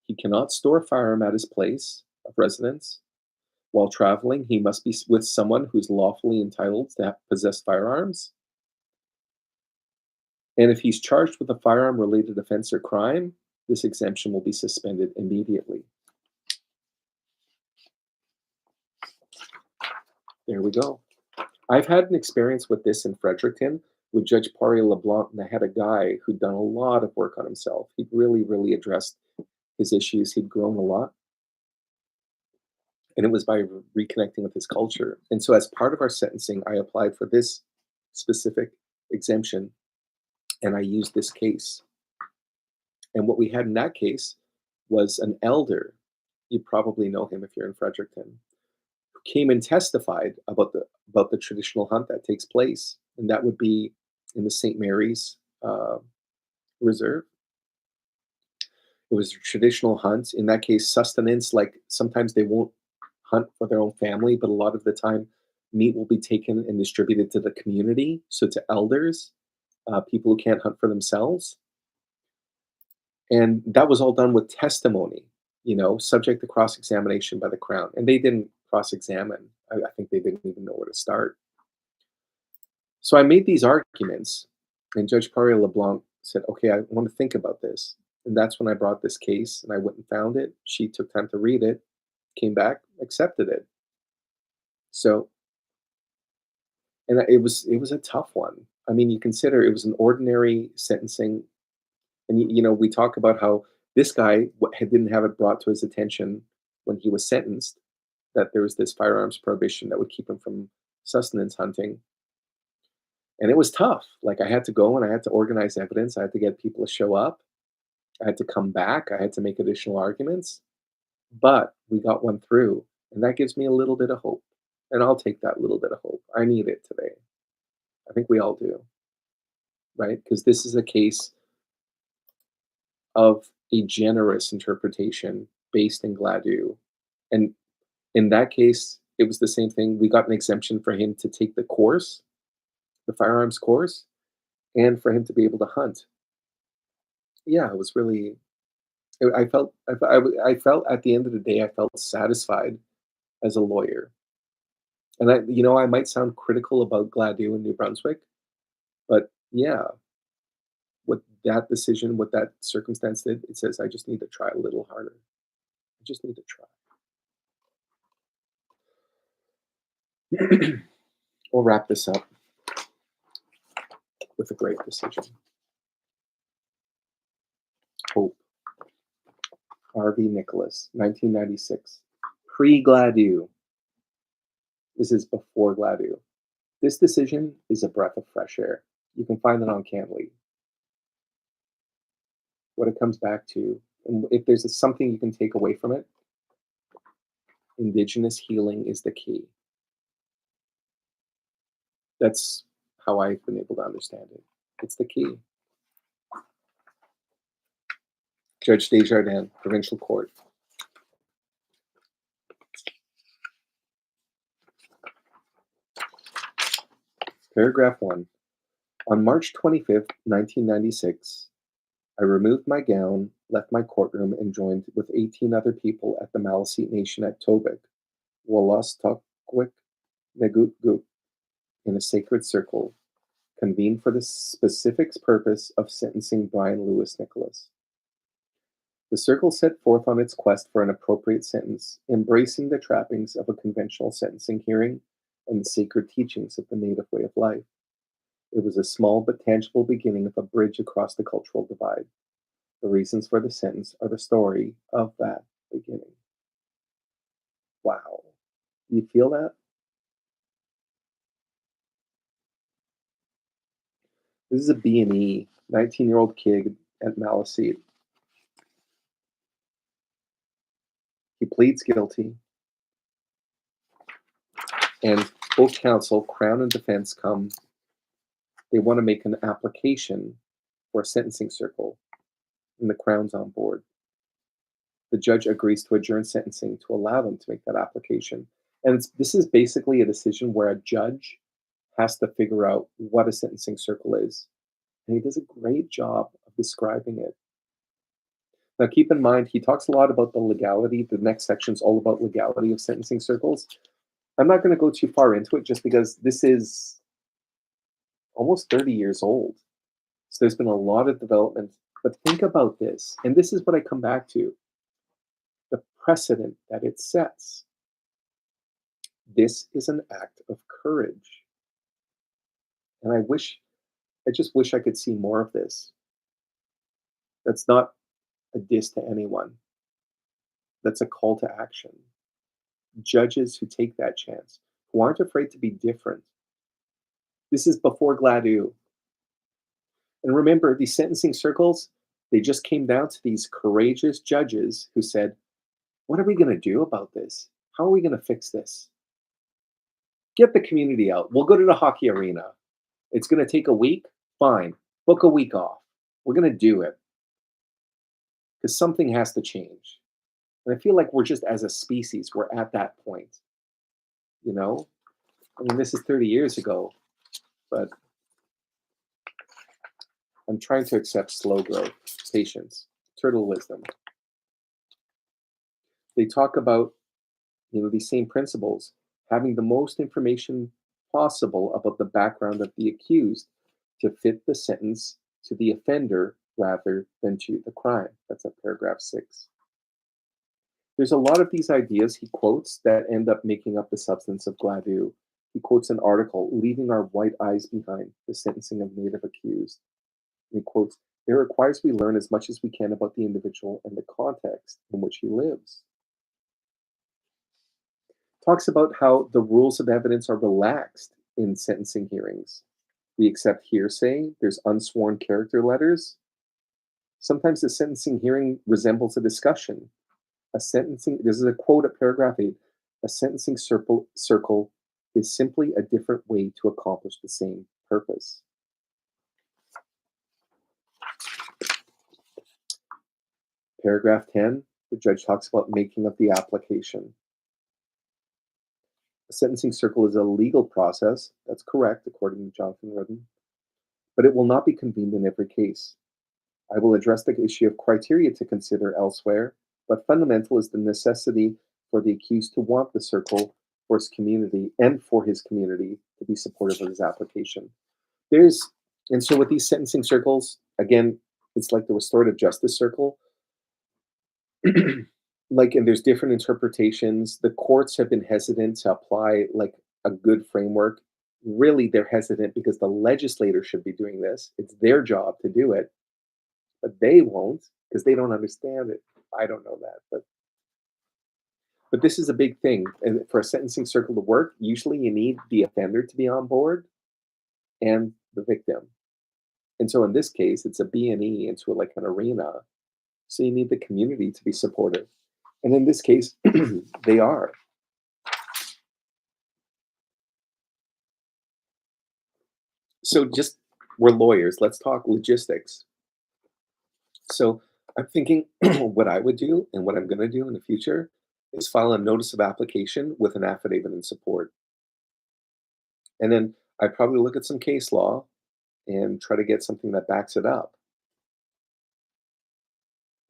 [SPEAKER 1] He cannot store a firearm at his place of residence. While traveling, he must be with someone who's lawfully entitled to possess firearms. And if he's charged with a firearm-related offense or crime, this exemption will be suspended immediately. There we go. I've had an experience with this in Fredericton with Judge Poirier LeBlanc, and I had a guy who'd done a lot of work on himself. He'd really addressed his issues. He'd grown a lot. And it was by reconnecting with his culture. And so as part of our sentencing, I applied for this specific exemption, and I used this case. And what we had in that case was an elder, you probably know him if you're in Fredericton, who came and testified about the traditional hunt that takes place, and that would be in the St. Mary's Reserve. It was a traditional hunt. In that case, sustenance, like sometimes they won't hunt for their own family, but a lot of the time meat will be taken and distributed to the community, so to elders, people who can't hunt for themselves. And that was all done with testimony, subject to cross-examination by the Crown. And they didn't cross-examine. I think they didn't even know where to start. So I made these arguments, and Judge Poirier LeBlanc said, okay, I want to think about this. And that's when I brought this case, and I went and found it. She took time to read it, came back, accepted it. So, and it was a tough one. I mean, you consider it was an ordinary sentencing, and we talk about how this guy didn't have it brought to his attention when he was sentenced that there was this firearms prohibition that would keep him from sustenance hunting. And it was tough. Like I had to go and I had to organize evidence. I had to get people to show up. I had to come back. I had to make additional arguments. but we got one through, and that gives me a little bit of hope. And I'll take that little bit of hope. I need it today. I think we all do, right? Because this is a case of a generous interpretation based in Gladue. And in that case, it was the same thing. We got an exemption for him to take the course, the firearms course, and for him to be able to hunt. Yeah, it was really. I felt at the end of the day, I felt satisfied as a lawyer. And I might sound critical about Gladue in New Brunswick, but yeah, what that decision, what that circumstance did, it says I just need to try a little harder. I just need to try. We'll wrap this up with a great decision. Hope. R.V. Nicholas, 1996. Pre-Gladue. This is before Gladue. This decision is a breath of fresh air. You can find it on Canley. What it comes back to, and if there's something you can take away from it, Indigenous healing is the key. That's how I've been able to understand it. It's the key. Judge Desjardins, Provincial Court. Paragraph 1. On March 25th, 1996, I removed my gown, left my courtroom, and joined with 18 other people at the Maliseet Nation at Tobic, Wolastoqwik, Negutguk, in a sacred circle, convened for the specific purpose of sentencing Brian Lewis Nicholas. The circle set forth on its quest for an appropriate sentence, embracing the trappings of a conventional sentencing hearing and the sacred teachings of the Native way of life. It was a small but tangible beginning of a bridge across the cultural divide. The reasons for the sentence are the story of that beginning. Wow. Do you feel that? This is a B&E, 19-year-old kid at Maliseet. He pleads guilty, and both counsel, Crown and defense, come. They want to make an application for a sentencing circle, and the Crown's on board. The judge agrees to adjourn sentencing to allow them to make that application. And this is basically a decision where a judge has to figure out what a sentencing circle is. And he does a great job of describing it. Now, keep in mind, he talks a lot about the legality. The next section is all about legality of sentencing circles. I'm not going to go too far into it just because this is almost 30 years old. So there's been a lot of development. But think about this, and this is what I come back to, the precedent that it sets. This is an act of courage. And I just wish I could see more of this. That's not a diss to anyone. That's a call to action. Judges who take that chance, who aren't afraid to be different. This is before Gladue. And remember, these sentencing circles, they just came down to these courageous judges who said, what are we going to do about this? How are we going to fix this? Get the community out. We'll go to the hockey arena. It's going to take a week. Fine. Book a week off. We're going to do it. Because something has to change. And I feel like we're just, as a species, we're at that point. You know? I mean, this is 30 years ago, but I'm trying to accept slow growth, patience, turtle wisdom. They talk about, these same principles, having the most information possible about the background of the accused to fit the sentence to the offender rather than to the crime. That's at paragraph 6. There's a lot of these ideas he quotes that end up making up the substance of Gladue. He quotes an article, Leaving Our White Eyes Behind, the Sentencing of Native Accused. And he quotes, it requires we learn as much as we can about the individual and the context in which he lives. Talks about how the rules of evidence are relaxed in sentencing hearings. We accept hearsay, there's unsworn character letters. Sometimes the sentencing hearing resembles a discussion. A sentencing, this is a quote at paragraph 8. A sentencing circle is simply a different way to accomplish the same purpose. Paragraph 10, the judge talks about making of the application. A sentencing circle is a legal process. That's correct, according to Jonathan Rudin, but it will not be convened in every case. I will address the issue of criteria to consider elsewhere, but fundamental is the necessity for the accused to want the circle for his community and for his community to be supportive of his application. And so with these sentencing circles, again, it's like the restorative justice circle. And there's different interpretations. The courts have been hesitant to apply like a good framework. Really, they're hesitant because the legislator should be doing this. It's their job to do it, but they won't because they don't understand it. I don't know that, but this is a big thing. And for a sentencing circle to work, usually you need the offender to be on board and the victim. And so in this case, it's a B&E into like an arena. So you need the community to be supportive. And in this case, they are. So we're lawyers. Let's talk logistics. So I'm thinking what I would do and what I'm going to do in the future is file a notice of application with an affidavit in support. And then I probably look at some case law and try to get something that backs it up.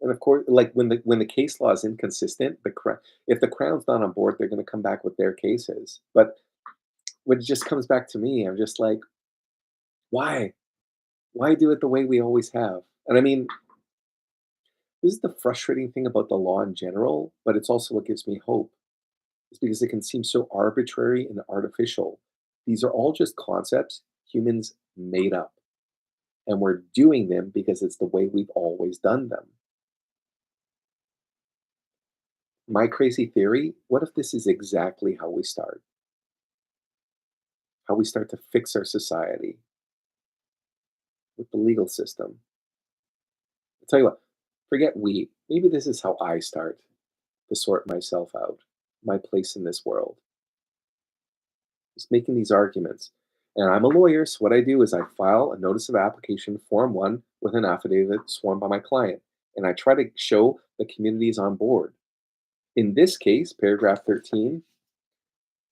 [SPEAKER 1] And of course, like when the case law is inconsistent, if the Crown's not on board, they're going to come back with their cases. But when it just comes back to me, I'm just like, why? Why do it the way we always have? And I mean, this is the frustrating thing about the law in general, but it's also what gives me hope. It's because it can seem so arbitrary and artificial. These are all just concepts humans made up. And we're doing them because it's the way we've always done them. My crazy theory, what if this is exactly how we start? How we start to fix our society with the legal system. I'll tell you what, forget we. Maybe this is how I start to sort myself out, my place in this world. Just making these arguments. And I'm a lawyer, so what I do is I file a notice of application, Form 1, with an affidavit sworn by my client. And I try to show the community is on board. In this case, paragraph 13,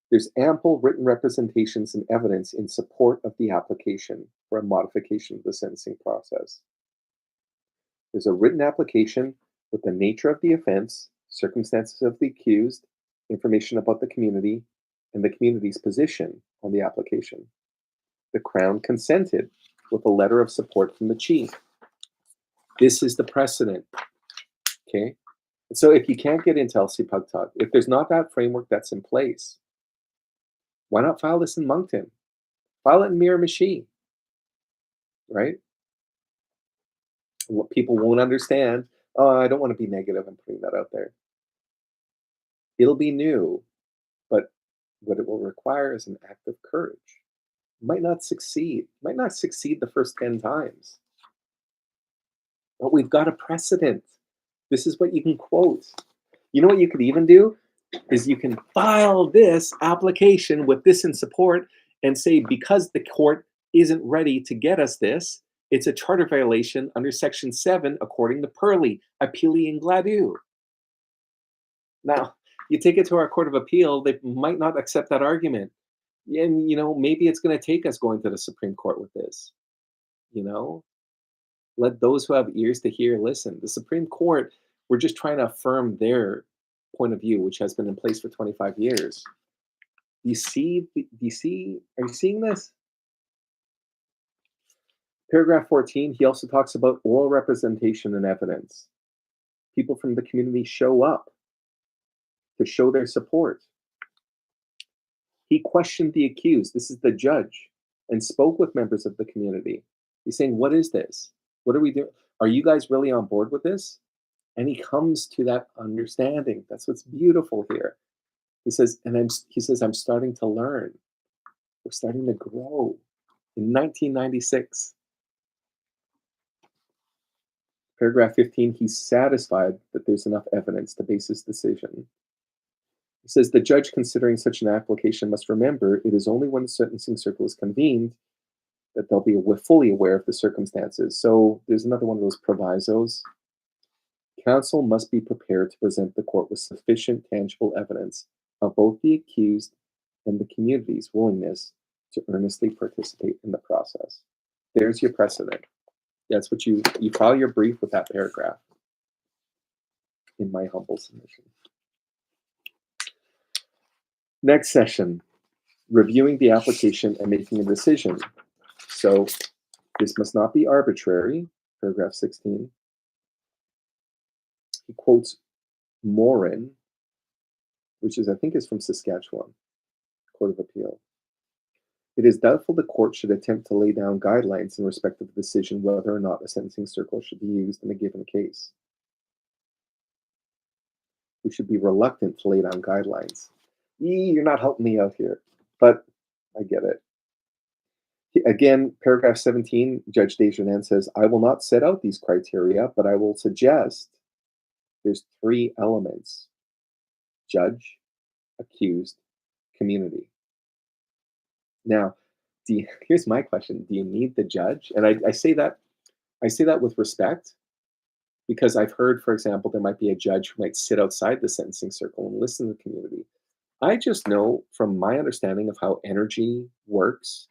[SPEAKER 1] there's ample written representations and evidence in support of the application for a modification of the sentencing process. There's a written application with the nature of the offense, circumstances of the accused, information about the community, and the community's position on the application. The Crown consented with a letter of support from the chief. This is the precedent. Okay? So if you can't get into LC-Pugtog, if there's not that framework that's in place, why not file this in Moncton? File it in Miramichi, right? What people won't understand, oh, I don't want to be negative in putting that out there. It'll be new, but what it will require is an act of courage. It might not succeed the first 10 times. But we've got a precedent. This is what you can quote. You know what you could even do? Is you can file this application with this in support and say, because the court isn't ready to get us this, it's a charter violation under Section 7, according to Purley, Appealee and Gladue. Now, you take it to our Court of Appeal, they might not accept that argument. And, maybe it's going to take us going to the Supreme Court with this. Let those who have ears to hear listen. The Supreme Court, we're just trying to affirm their point of view, which has been in place for 25 years. Are you seeing this? Paragraph 14, he also talks about oral representation and evidence. People from the community show up to show their support. He questioned the accused, this is the judge, and spoke with members of the community. He's saying, what is this? What are we doing? Are you guys really on board with this? And he comes to that understanding. That's what's beautiful here. He says, I'm starting to learn. We're starting to grow. In 1996. Paragraph 15, he's satisfied that there's enough evidence to base his decision. He says the judge considering such an application must remember it is only when the sentencing circle is convened that they'll be fully aware of the circumstances. So there's another one of those provisos. Counsel must be prepared to present the court with sufficient tangible evidence of both the accused and the community's willingness to earnestly participate in the process. There's your precedent. That's what you file your brief with that paragraph, in my humble submission. Next session, reviewing the application and making a decision. So this must not be arbitrary, paragraph 16. He quotes Morin, which is, I think, is from Saskatchewan, Court of Appeal. It is doubtful the court should attempt to lay down guidelines in respect of the decision whether or not a sentencing circle should be used in a given case. We should be reluctant to lay down guidelines. You're not helping me out here, but I get it. Again, paragraph 17, Judge Desjardins says, I will not set out these criteria, but I will suggest there's 3 elements: judge, accused, community. Now, here's my question: do you need the judge? And I say that with respect, because I've heard, for example, there might be a judge who might sit outside the sentencing circle and listen to the community. I just know from my understanding of how energy works,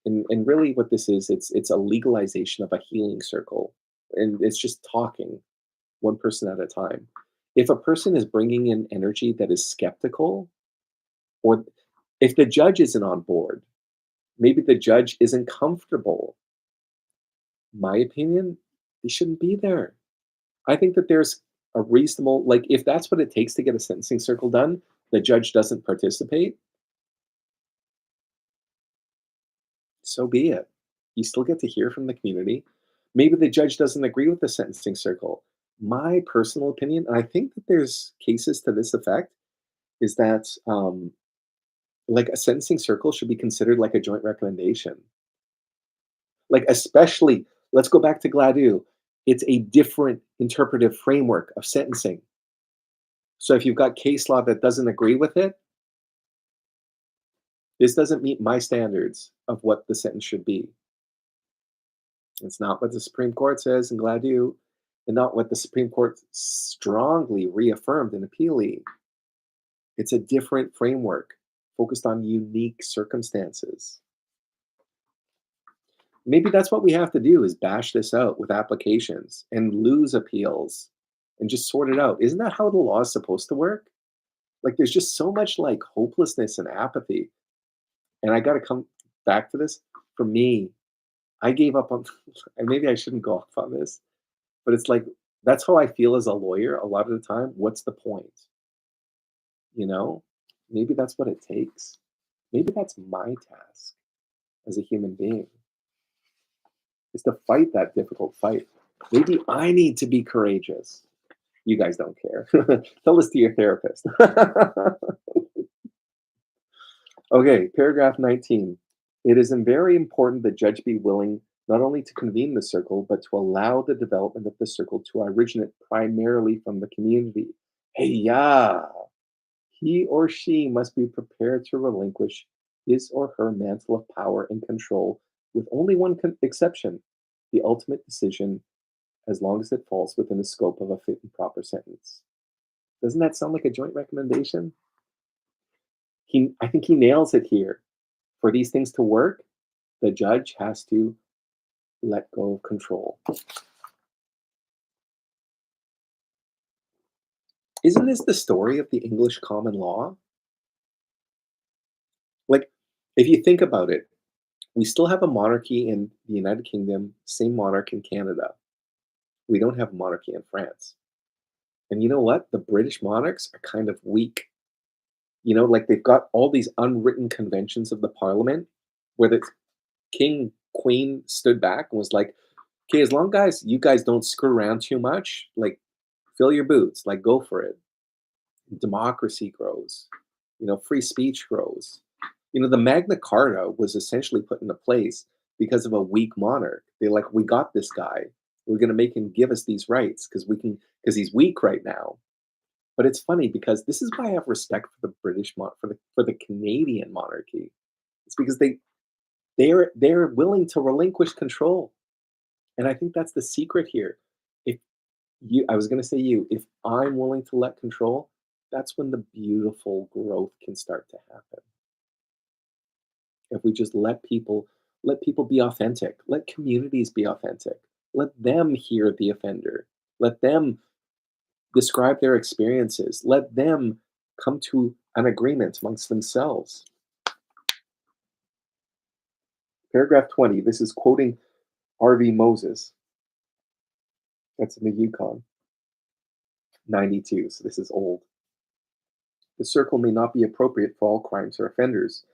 [SPEAKER 1] and really what this is, it's a legalization of a healing circle, and it's just talking one person at a time. If a person is bringing in energy that is skeptical, or if the judge isn't on board, maybe the judge isn't comfortable, my opinion, they shouldn't be there. I think that there's a reasonable, like, if that's what it takes to get a sentencing circle done, the judge doesn't participate, so be it. You still get to hear from the community. Maybe the judge doesn't agree with the sentencing circle. My personal opinion, and I think that there's cases to this effect, is that like a sentencing circle should be considered like a joint recommendation. Like, especially, let's go back to Gladue. It's a different interpretive framework of sentencing. So if you've got case law that doesn't agree with it, this doesn't meet my standards of what the sentence should be. It's not what the Supreme Court says in Gladue, and not what the Supreme Court strongly reaffirmed in Appealee. It's a different framework focused on unique circumstances. Maybe that's what we have to do, is bash this out with applications and lose appeals and just sort it out. Isn't that how the law is supposed to work? Like, there's just so much like hopelessness and apathy. And I got to come back to this. For me, I gave up on, and maybe I shouldn't go off on this, but it's like, that's how I feel as a lawyer a lot of the time. What's the point? You know, maybe that's what it takes. Maybe that's my task as a human being, is to fight that difficult fight. Maybe I need to be courageous. You guys don't care. Tell this to your therapist. Okay, paragraph 19. It is very important the judge be willing not only to convene the circle, but to allow the development of the circle to originate primarily from the community. Hey, yeah. He or she must be prepared to relinquish his or her mantle of power and control, with only one exception: the ultimate decision, as long as it falls within the scope of a fit and proper sentence. Doesn't that sound like a joint recommendation? I think he nails it here. For these things to work, the judge has to let go of control. Isn't this the story of the English common law? Like, if you think about it, we still have a monarchy in the United Kingdom, same monarch in Canada. We don't have a monarchy in France. And you know what? The British monarchs are kind of weak. You know, like, they've got all these unwritten conventions of the parliament where the king, queen stood back and was like, okay, as long as you guys don't screw around too much, like, fill your boots, like, go for it. Democracy grows, you know, free speech grows. You know, the Magna Carta was essentially put into place because of a weak monarch. They're like, we got this guy. We're going to make him give us these rights because he's weak right now. But it's funny because this is why I have respect for the for the Canadian monarchy. It's because they're willing to relinquish control, and I think that's the secret here. If I was going to say if I'm willing to let control, that's when the beautiful growth can start to happen. If we just let people be authentic, let communities be authentic, let them hear the offender, let them describe their experiences, let them come to an agreement amongst themselves. Paragraph 20, this is quoting R.V. Moses. That's in the Yukon, 92, so this is old. The circle may not be appropriate for all crimes or offenders.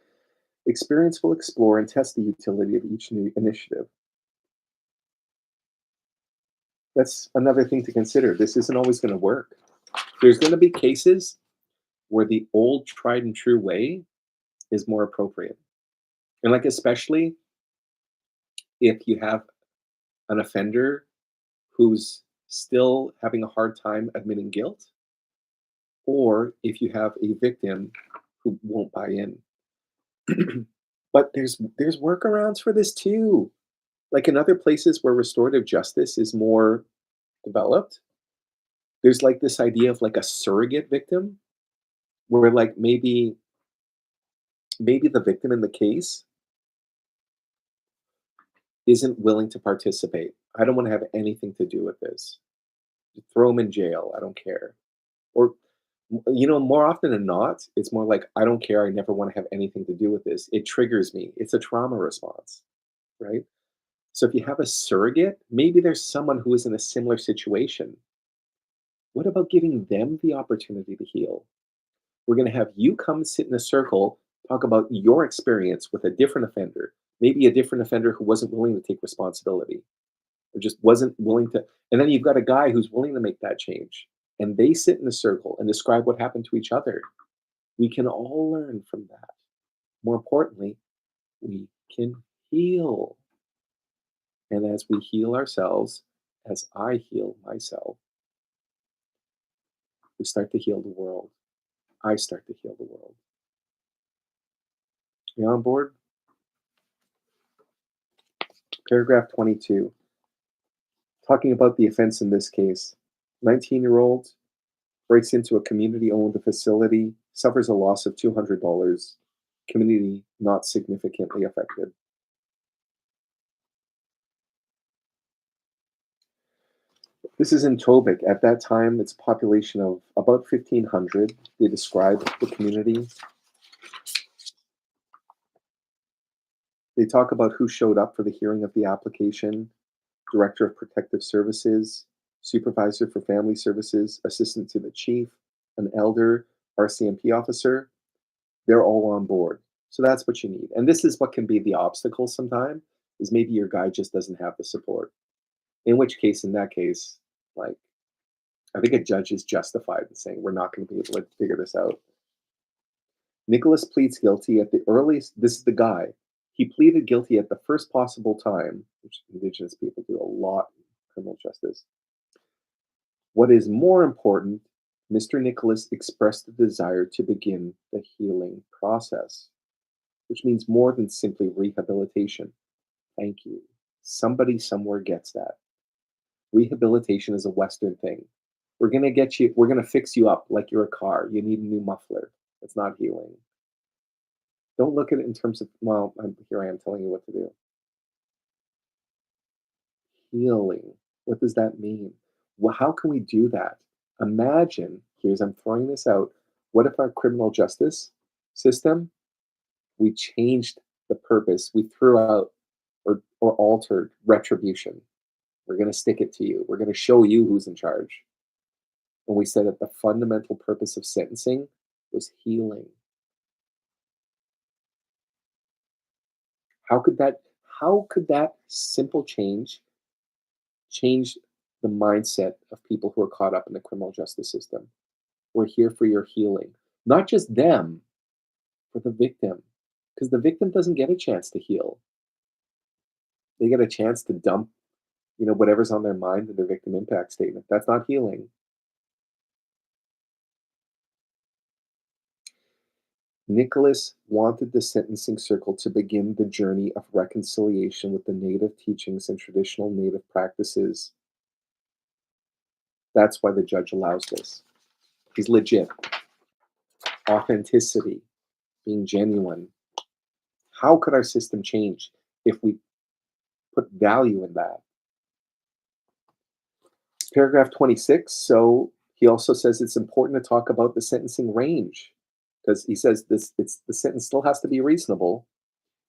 [SPEAKER 1] Experience will explore and test the utility of each new initiative. That's another thing to consider. This isn't always going to work. There's going to be cases where the old tried and true way is more appropriate. And like especially if you have an offender who's still having a hard time admitting guilt, or if you have a victim who won't buy in. But there's workarounds for this too. Like in other places where restorative justice is more developed, there's like this idea of like a surrogate victim where like maybe the victim in the case isn't willing to participate. I don't want to have anything to do with this. Throw them in jail. I don't care. Or more often than not, it's more like I don't care. I never want to have anything to do with this. It triggers me. It's a trauma response, right? So if you have a surrogate, maybe there's someone who is in a similar situation. What about giving them the opportunity to heal? We're going to have you come sit in a circle, talk about your experience with a different offender, maybe a different offender who wasn't willing to take responsibility or just wasn't willing to. And then you've got a guy who's willing to make that change. And they sit in a circle and describe what happened to each other. We can all learn from that. More importantly, we can heal. And as we heal ourselves, as I heal myself, we start to heal the world. I start to heal the world. You on board? Paragraph 22. Talking about the offense in this case. 19-year-old breaks into a community-owned facility, suffers a loss of $200. Community not significantly affected. This is in Tobic. At that time, it's a population of about 1,500. They describe the community. They talk about who showed up for the hearing of the application: Director of Protective Services, Supervisor for Family Services, Assistant to the Chief, an elder, RCMP officer. They're all on board. So that's what you need. And this is what can be the obstacle sometimes, is maybe your guy just doesn't have the support. In that case, like, I think a judge is justified in saying we're not going to be able to figure this out. Nicholas pleads guilty at the earliest. This is the guy. He pleaded guilty at the first possible time, which Indigenous people do a lot in criminal justice. What is more important, Mr. Nicholas expressed the desire to begin the healing process, which means more than simply rehabilitation. Thank you. Somebody somewhere gets that. Rehabilitation is a Western thing. We're going to fix you up like you're a car. You need a new muffler. It's not healing. Don't look at it in terms of, well, here I am telling you what to do. Healing. What does that mean? Well, how can we do that? Imagine, I'm throwing this out. What if our criminal justice system, we changed the purpose, we threw out or altered retribution. We're going to stick it to you. We're going to show you who's in charge. And we said that the fundamental purpose of sentencing was healing. How could that simple change the mindset of people who are caught up in the criminal justice system? We're here for your healing. Not just them, for the victim. Because the victim doesn't get a chance to heal. They get a chance to dump whatever's on their mind in their victim impact statement. That's not healing. Nicholas wanted the sentencing circle to begin the journey of reconciliation with the native teachings and traditional native practices. That's why the judge allows this. He's legit. Authenticity, being genuine. How could our system change if we put value in that? Paragraph 26. So he also says it's important to talk about the sentencing range, because he says the sentence still has to be reasonable.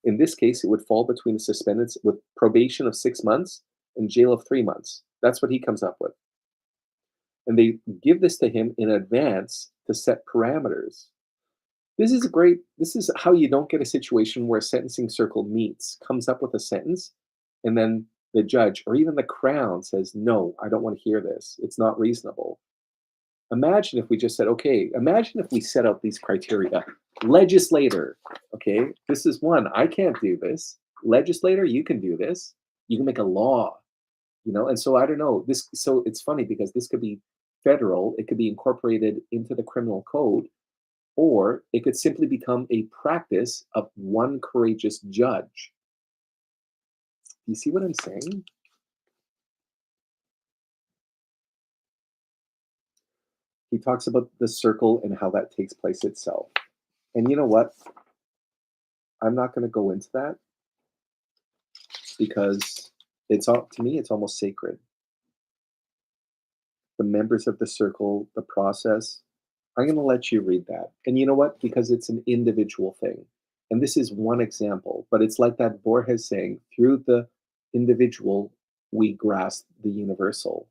[SPEAKER 1] In this case, it would fall between a suspended with probation of 6 months and jail of 3 months. That's what he comes up with. And they give this to him in advance to set parameters. This is how you don't get a situation where a sentencing circle meets, comes up with a sentence, and then the judge or even the crown says, no, I don't want to hear this. It's not reasonable. Imagine if we just said, okay, imagine if we set out these criteria. Legislator, okay, this is one. I can't do this. Legislator, you can do this. You can make a law, and so I don't know. So it's funny because this could be federal, it could be incorporated into the criminal code, or it could simply become a practice of one courageous judge. You see what I'm saying? He talks about the circle and how that takes place itself. And you know what? I'm not going to go into that because to me, it's almost sacred. The members of the circle, the process. I'm going to let you read that. And you know what? Because it's an individual thing. And this is one example, but it's like that Borges saying, through the individual, we grasp the universal.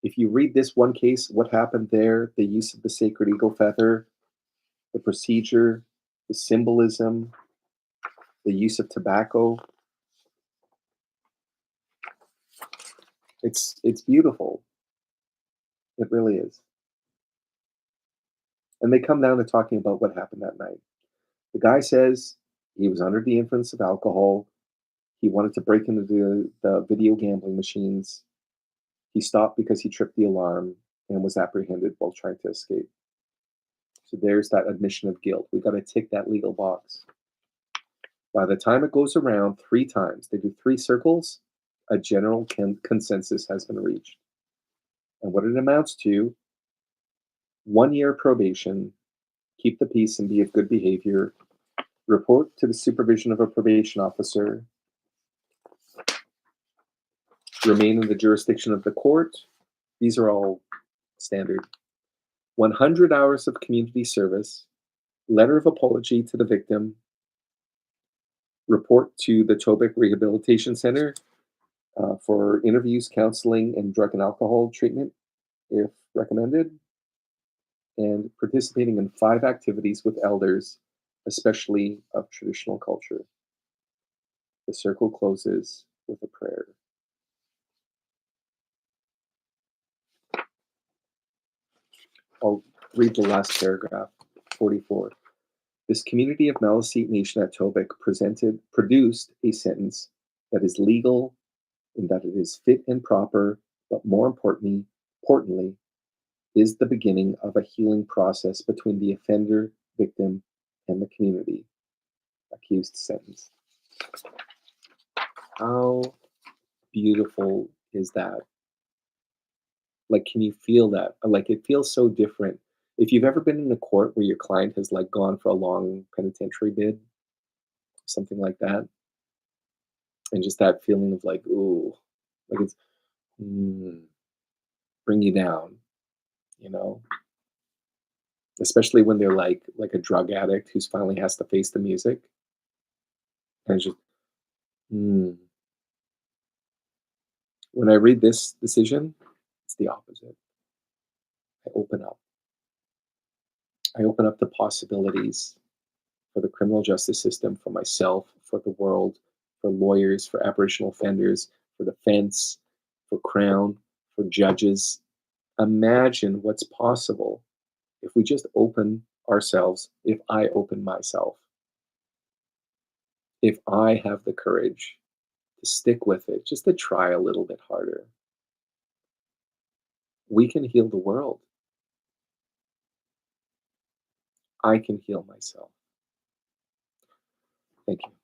[SPEAKER 1] If you read this one case, what happened there, the use of the sacred eagle feather, the procedure, the symbolism, the use of tobacco, it's beautiful. It really is. And they come down to talking about what happened that night. The guy says he was under the influence of alcohol. He wanted to break into the video gambling machines. He stopped because he tripped the alarm and was apprehended while trying to escape. So there's that admission of guilt. We've got to tick that legal box. By the time it goes around 3 times, they do 3 circles, a general consensus has been reached. And what it amounts to, 1 year probation, keep the peace and be of good behavior, report to the supervision of a probation officer, remain in the jurisdiction of the court. These are all standard. 100 hours of community service, letter of apology to the victim, report to the Tobic Rehabilitation Center for interviews, counseling, and drug and alcohol treatment, if recommended, and participating in 5 activities with elders, especially of traditional culture. The circle closes with a prayer. I'll read the last paragraph, 44. This community of Maliseet Nation at Tobic produced a sentence that is legal in that it is fit and proper, but more importantly, is the beginning of a healing process between the offender, victim, and the community. Accused sentence. How beautiful is that? Like, can you feel that? Like, it feels so different. If you've ever been in a court where your client has like gone for a long penitentiary bid, something like that, and just that feeling of like, ooh, like it's bring you down, you know? Especially when they're like a drug addict who's finally has to face the music, and it's just mm. When I read this decision, it's the opposite. I open up. I open up the possibilities for the criminal justice system, for myself, for the world, for lawyers, for Aboriginal offenders, for the fence, for Crown, for judges. Imagine what's possible if we just open ourselves, if I open myself, if I have the courage to stick with it, just to try a little bit harder. We can heal the world. I can heal myself. Thank you.